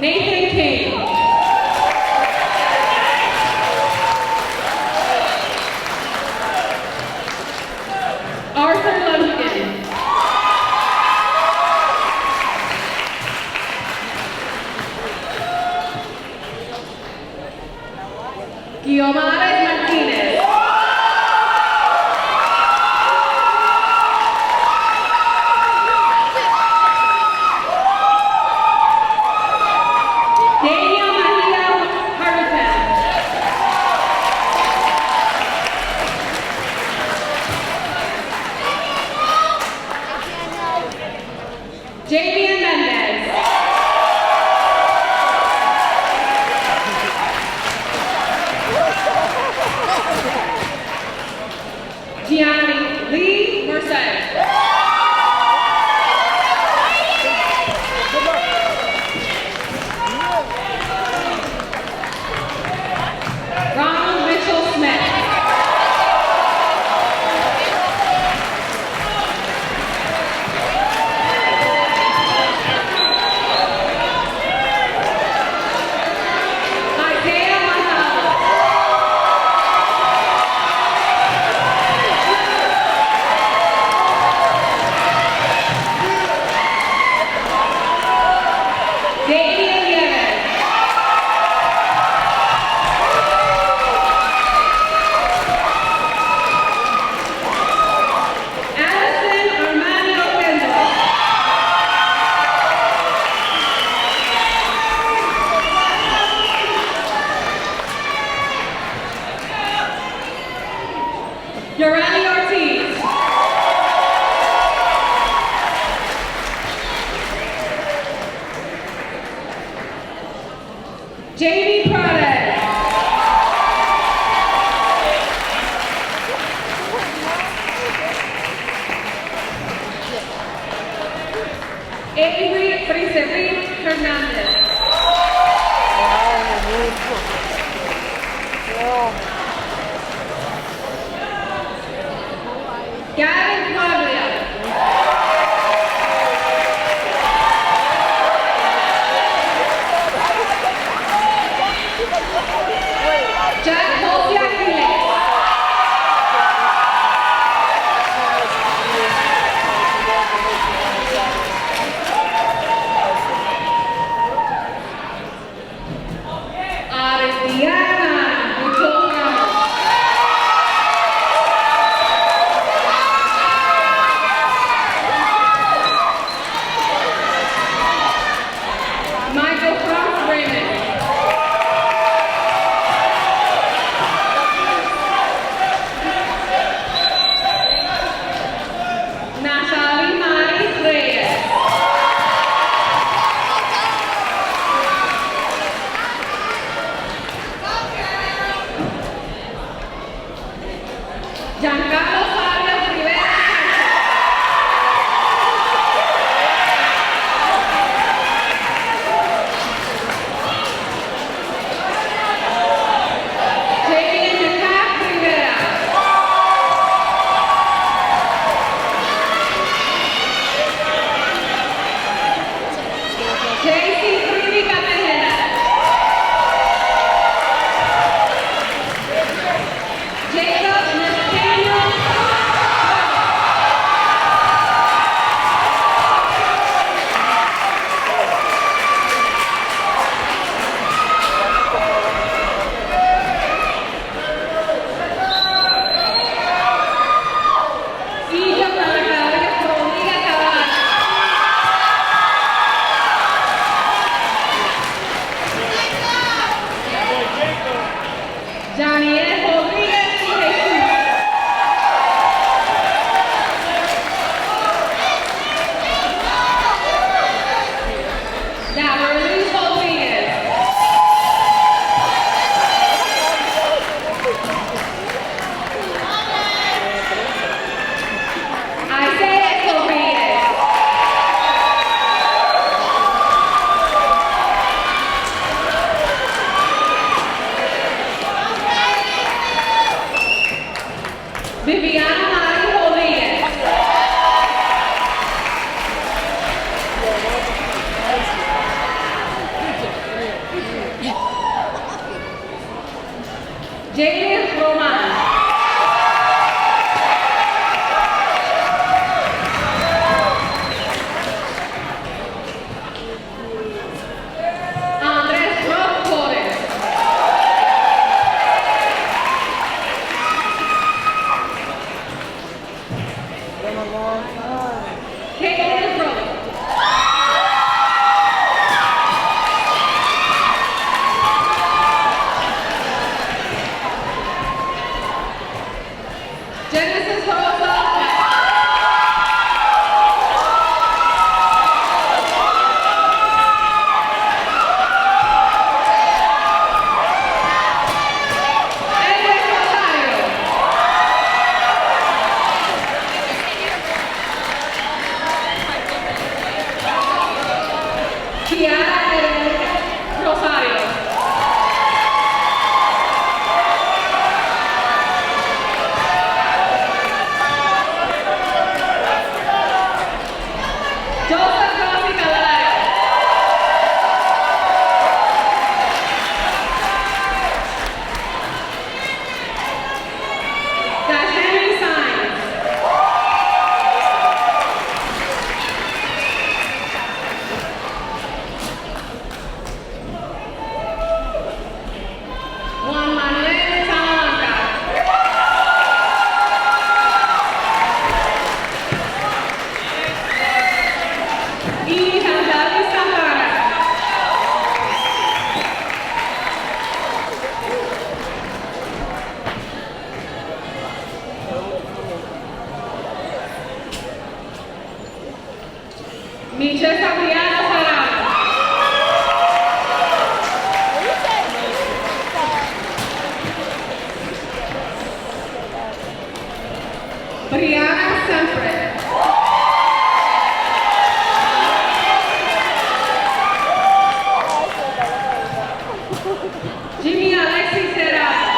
[SPEAKER 10] Nathan King. Arthur Lumpkin. Guiomares Martinez. Daniel Mahia Harutan. Javian Mendez. Gianni Lee Merced. Ronald Mitchell Smith. Isaiah Montalvo. Damian Yeves. Allison Armando Kendall. Yorani Ortiz. Jamie Prades. Avery Friserit Hernandez. Gavin Paglia. Jack Jose Aquiles. Arestiana Buchon Ramos. Michael Franz Raymond. Natalie Mai Reyes. Giancarlo Fabio Rivera. Javian Decap Rivera. y Natalie Sahara. Michelle Sabriano Serrano. Brianna Sanford. Jimmy Alexis Serrano.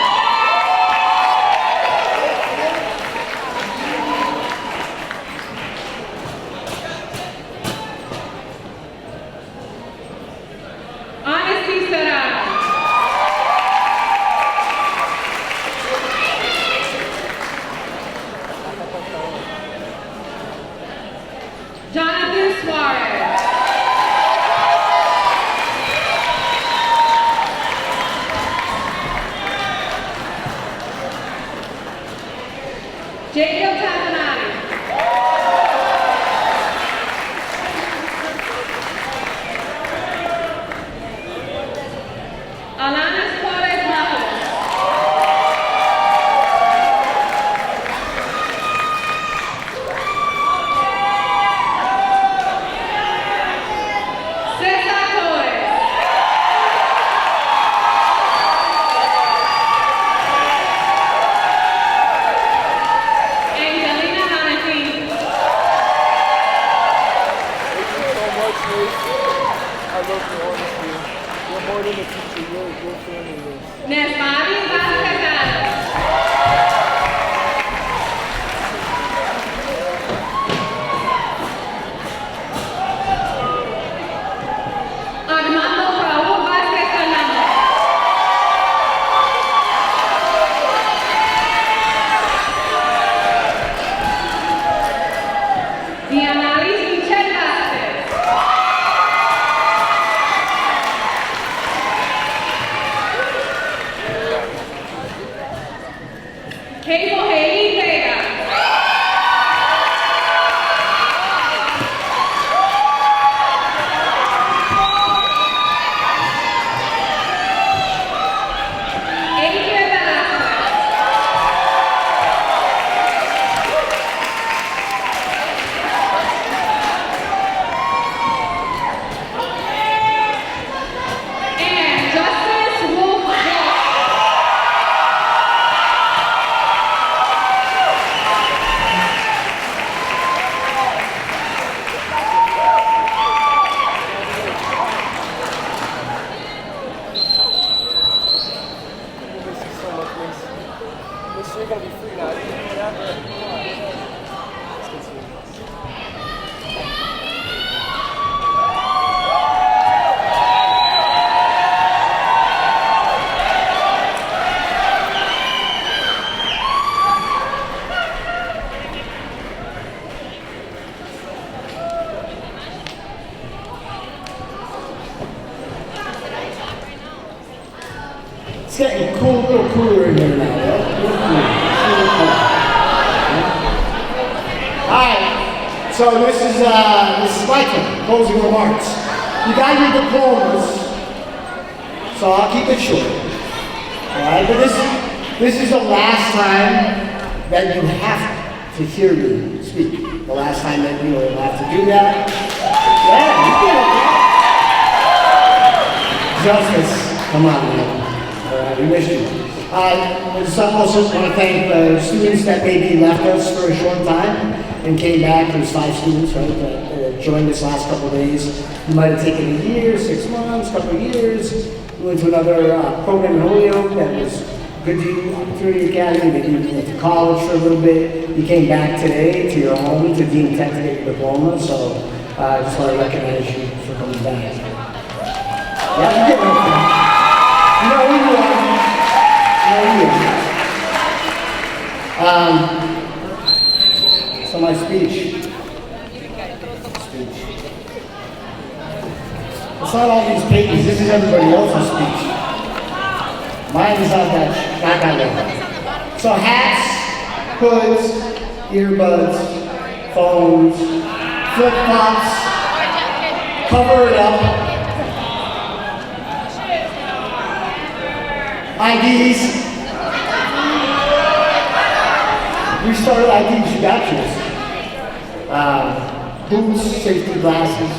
[SPEAKER 10] Honesty Serrano. Jonathan Suarez. Jacob Tanzanati. Alanis Flores Lopez. Cesar Torres. Angelina Valentin.
[SPEAKER 6] So much, Liz. I love you, honestly. You're more than a teacher. You're a good friend in this.
[SPEAKER 10] Nesmari Vázquez. Armando Raúl Vázquez Hernández. Dianalis Michelle Vázquez. Hazel Haley Vega. Adrian Velasquez. And Justice Wolf.
[SPEAKER 6] I miss you so much, Liz. Liz, you're gonna be free now. You know that? Let's continue.
[SPEAKER 1] It's getting cool, a little cooler in here now. Yeah? A little cool. All right. So this is my turn. Closing remarks. You got your diplomas, so I'll keep it short. All right. But this is the last time that you have to hear me speak. The last time that you will have to do that. Yeah, you did okay. Justice, come on, man. We miss you. I also want to thank the students that maybe left us for a short time and came back. There's 5 students, right, that joined us last couple of days. You might have taken a year, 6 months, couple of years. You went to another program in Holyoke that was good to you, Opportunity Academy. Maybe you went to college for a little bit. You came back today to your home to Dean Tech to get your diploma. So I just want to recognize you for coming back. Yeah, you get one. You know who you are. So my speech. It's not all these pages. This is everybody else's speech. Mine is not that long. So hats, hoods, earbuds, phones, flip-flops, Cover it up. IDs. We started IDs, you got yours. Boots, safety glasses,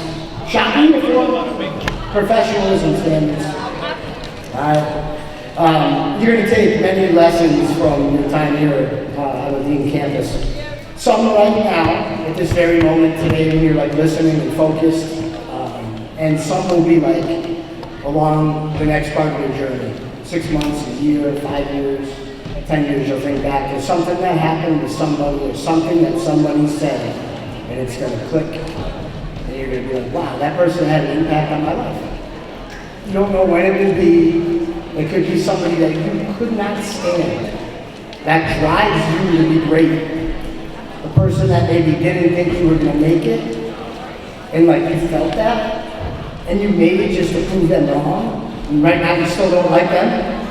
[SPEAKER 1] shopping if you want. Professionalism standards. Alright. You're going to take many lessons from your time here on the Dean campus. Some right now, at this very moment today, when you're like listening and focused, and some will be like along the next part of your journey. 6 months, a year, 5 years, 10 years, you'll think back. There's something that happened to somebody or something that somebody said, and it's going to click. And you're going to be like, wow, that person had an impact on my life. You don't know when it would be. It could be somebody that you could not stand, that drives you to be great. The person that maybe didn't think you were going to make it, and like you felt that, and you made it just to prove them wrong. And right now you still don't like them,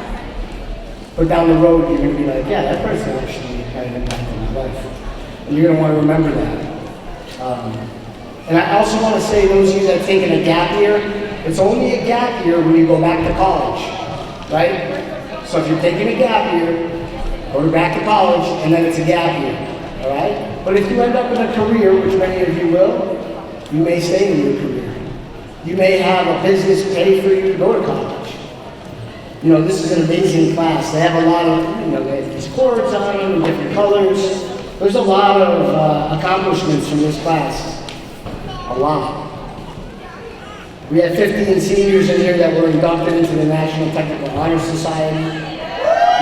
[SPEAKER 1] but down the road you're going to be like, yeah, that person actually had an impact on my life. And you're going to want to remember that. And I also want to say, those of you that have taken a gap year, it's only a gap year when you go back to college, right? So if you're taking a gap year, go back to college, and then it's a gap year, all right? But if you end up in a career, which many of you will, you may stay in your career. You may have a business pay for you to go to college. You know, this is an amazing class. They have a lot of, they have these cords on them, different colors. There's a lot of accomplishments from this class. A lot. We had 15 seniors in here that were inducted into the National Technical Honor Society.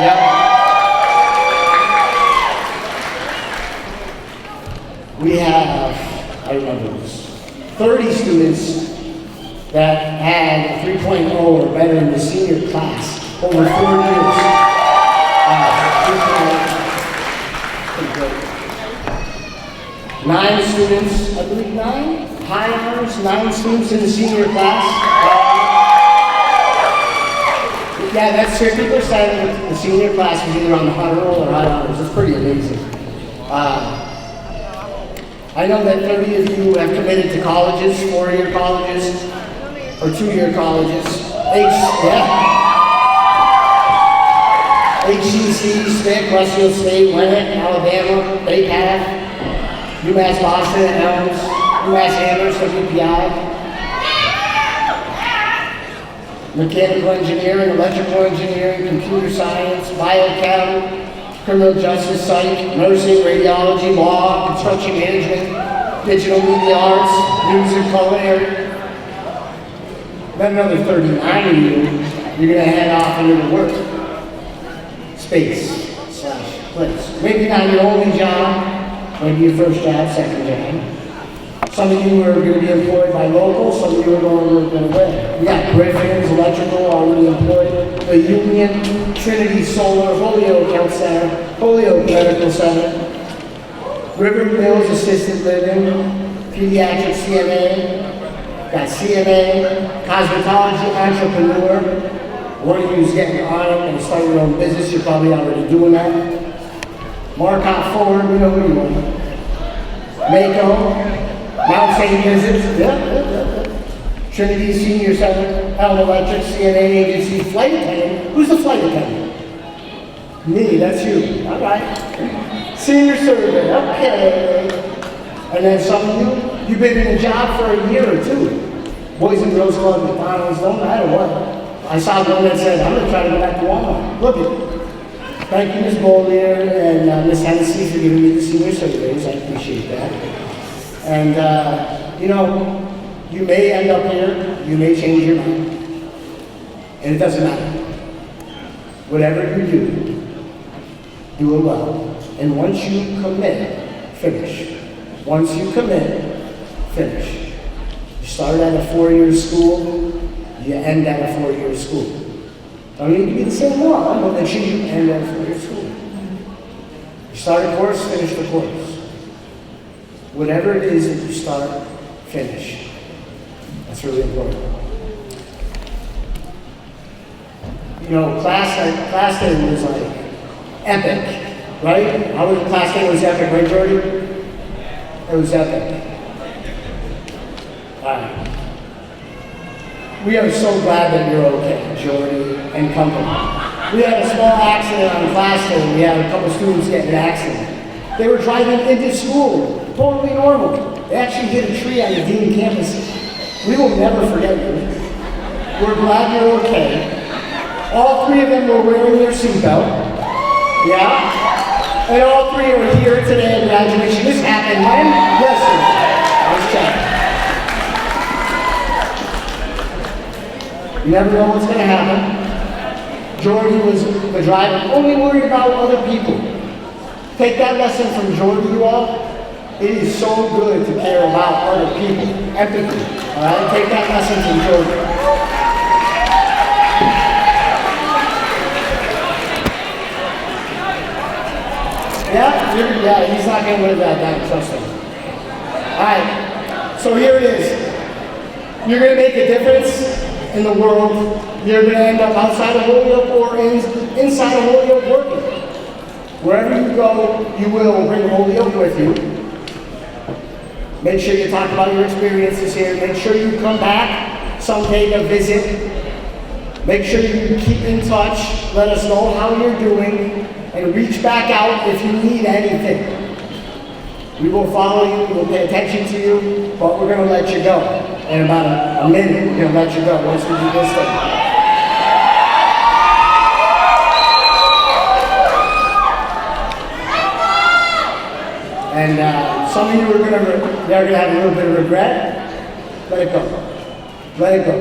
[SPEAKER 1] Yeah. We have, I remember this, 30 students that had a 3.0 or better in the senior class over 4 years. 9 students, I believe 9? High honors, 9 students in the senior class. Yeah, that's 50% of the senior class was either on the honor roll or high honors. It's pretty amazing. I know that 30 of you have committed to colleges, 4-year colleges, or 2-year colleges. HCC, SMIC, Westfield State, Lennox, Alabama, APATH, UMass Boston, Elms, UMass Amherst, WPI, mechanical engineering, electrical engineering, computer science, biochem, criminal justice, psych, nursing, radiology, law, construction management, digital media arts, news and culinary. Then another 39 of you, you're going to head off into the work space / place. Maybe not your only job, maybe your first job, second job. Some of you are going to be employed by local, some of you are going to work away. We got Griffin's Electrical already employed, the Union, Trinity Solar, Holyoke Health Center, Holyoke Medical Center, River Mills Assisted Living, Pediatric CNA, got CNA, Cosmetology Entrepreneur. One of you is getting on it and start your own business, you're probably already doing that. Marcotte Ford, we know who you are. Mako, Mount St. Visits, Trinity Senior Center, Elm Electric, CNA Agency, Flight Attendant. Who's the flight attendant? Me, that's you. All right. Senior Survey, okay. And then some of you, you've been in a job for a year or 2. Boys and Girls Club, McDonald's, no matter what. I saw one that said, I'm going to try to go back to Walmart. Look at it. Thank you, Ms. Bollier and Ms. Hennessy, for giving me the senior surveys. I appreciate that. And, you may end up here, you may change your mind. And it doesn't matter. Whatever you do it well. And once you commit, finish. Once you commit, finish. You start at a 4-year school, you end at a 4-year school. Don't need to be the same one, but make sure you end at a 4-year school. You start a course, finish the course. Whatever it is that you start, finish. That's really important. Class day was like epic, right? How was the class day? Was epic, right, Jordy? It was epic. All right. We are so glad that you're okay, Jordy and company. We had a small accident on class day. We had a couple students get in an accident. They were driving into school, totally normal. They actually hit a tree on the Dean campus. We will never forget you. We're glad you're okay. All three of them were wearing their seatbelt. Yeah? And all three are here today at graduation. This happened when? Yesterday. Let's check. You never know what's going to happen. Jordy was the driver, only worried about other people. Take that lesson from Jordy, you all. It is so good to care about other people. Empathy. All right? Take that lesson from Jordy. Yeah, he's not going to live that down, trust him. All right, so here it is. You're going to make a difference in the world. You're going to end up outside of Holyoke or inside of Holyoke working. Wherever you go, you will bring Holyoke with you. Make sure you talk about your experiences here. Make sure you come back someday to visit. Make sure you keep in touch. Let us know how you're doing. And reach back out if you need anything. We will follow you, we'll pay attention to you, but we're going to let you go. In about a minute, we're going to let you go once we do this thing. And some of you are going to have a little bit of regret. Let it go. Let it go.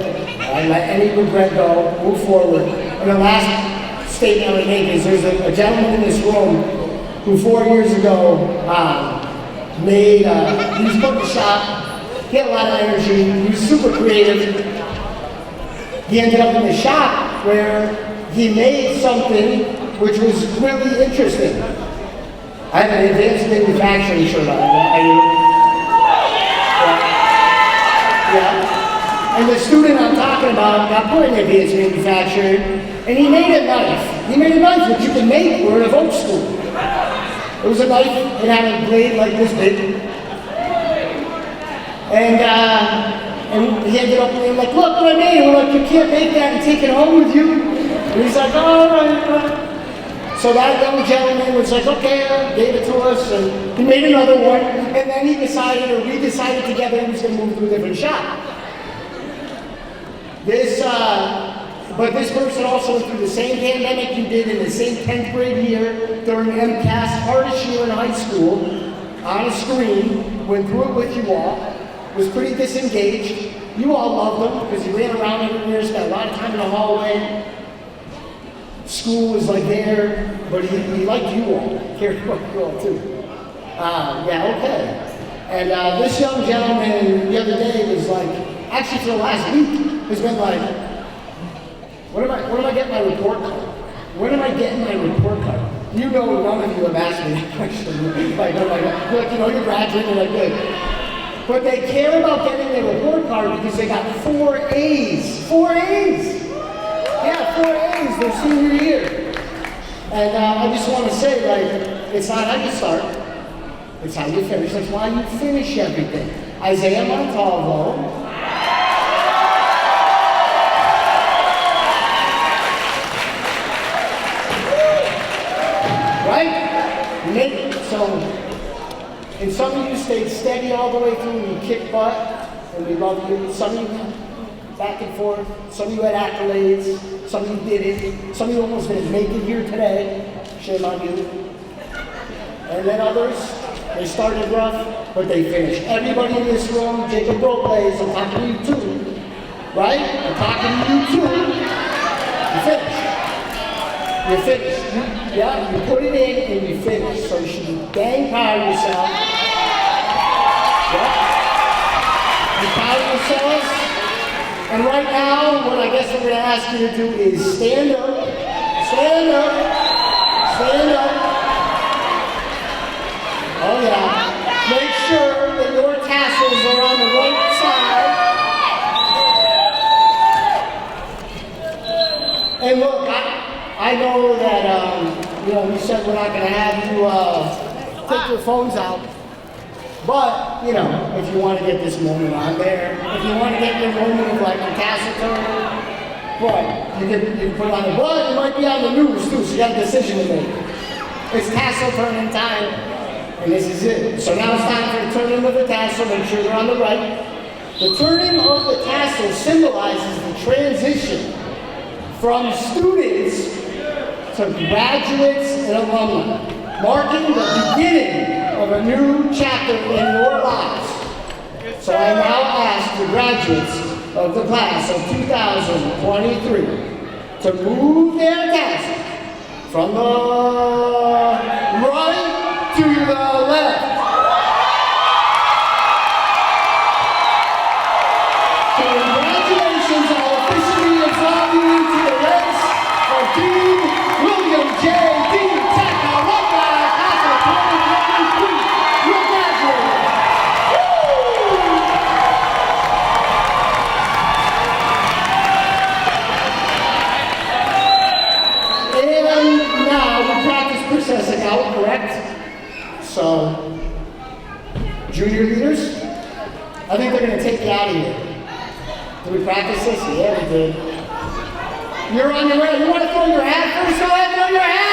[SPEAKER 1] Let any regret go. Move forward. And the last statement I would make is there's a gentleman in this room who 4 years ago he was put in the shop. He had a lot of energy. He was super creative. He ended up in the shop where he made something which was really interesting. I have an advanced manufacturing shirt on. Yeah. And the student I'm talking about got put in advanced manufacturing, and he made a knife. He made a knife which you can make. We're in a folk school. It was a knife. It had a blade like this big. And he ended up being like, look what I made. We're like, you can't make that and take it home with you. And he's like, all right. So that young gentleman was like, okay, gave it to us, and he made another one. And then he decided, or we decided together, he was going to move to a different shop. But this person also went through the same pandemic you did in the same 10th grade year during MCAS, hardest year in high school, on a screen, went through it with you all, was pretty disengaged. You all loved him because he ran around everywhere, spent a lot of time in the hallway. School was like there, but he liked you all, cared about you all too. And this young gentleman the other day was like, actually for the last week, has been like, when am I getting my report card? When am I getting my report card? You know, none of you have asked me that question. Like, you're graduating, you're like, good. But they care about getting their report card because they got 4 A's. 4 A's! Yeah, 4 A's their senior year. And I just want to say, like, it's not how you start. It's how you finish. That's why you finish everything. Isaiah Montalvo. Right? So, and some of you stayed steady all the way through and you kicked butt, and we love you. Some of you back and forth. Some of you had accolades. Some of you didn't. Some of you almost didn't make it here today. Shame on you. And then others, they started rough, but they finished. Everybody in this room, Jacob Robles, I'm talking to you too. Right? I'm talking to you too. You finished. You finished. You put it in and you finished. So you should be dang proud of yourself. Yeah? You're proud of yourselves. And right now, what I guess we're going to ask you to do is stand up. Stand up. Stand up. Oh yeah. Make sure that your tassels are on the right side. And look, I know that, we said we're not going to have you take your phones out. But, you know, if you want to get this moment on there, if you want to get your moment of like a tassel turn, but you can put it on the blood, it might be on the news too, so you got a decision to make. It's tassel turning time, and this is it. So now it's time for the turning of the tassel, make sure they're on the right. The turning of the tassel symbolizes the transition from students to graduates and alumni, marking the beginning of a new chapter in your lives. So I now ask the graduates of the class of 2023 to move their tassel from the right to the left. So congratulations, I'll officially involve you into the race of Dean William J. D. Tech Alumni Class of 2023. You're graduating. And now we practice processing out, correct? So, junior leaders, I think they're going to take you out of here. Did we practice this? Yeah, we did. You're on your way. You want to throw your hat first? Go ahead, throw your hat!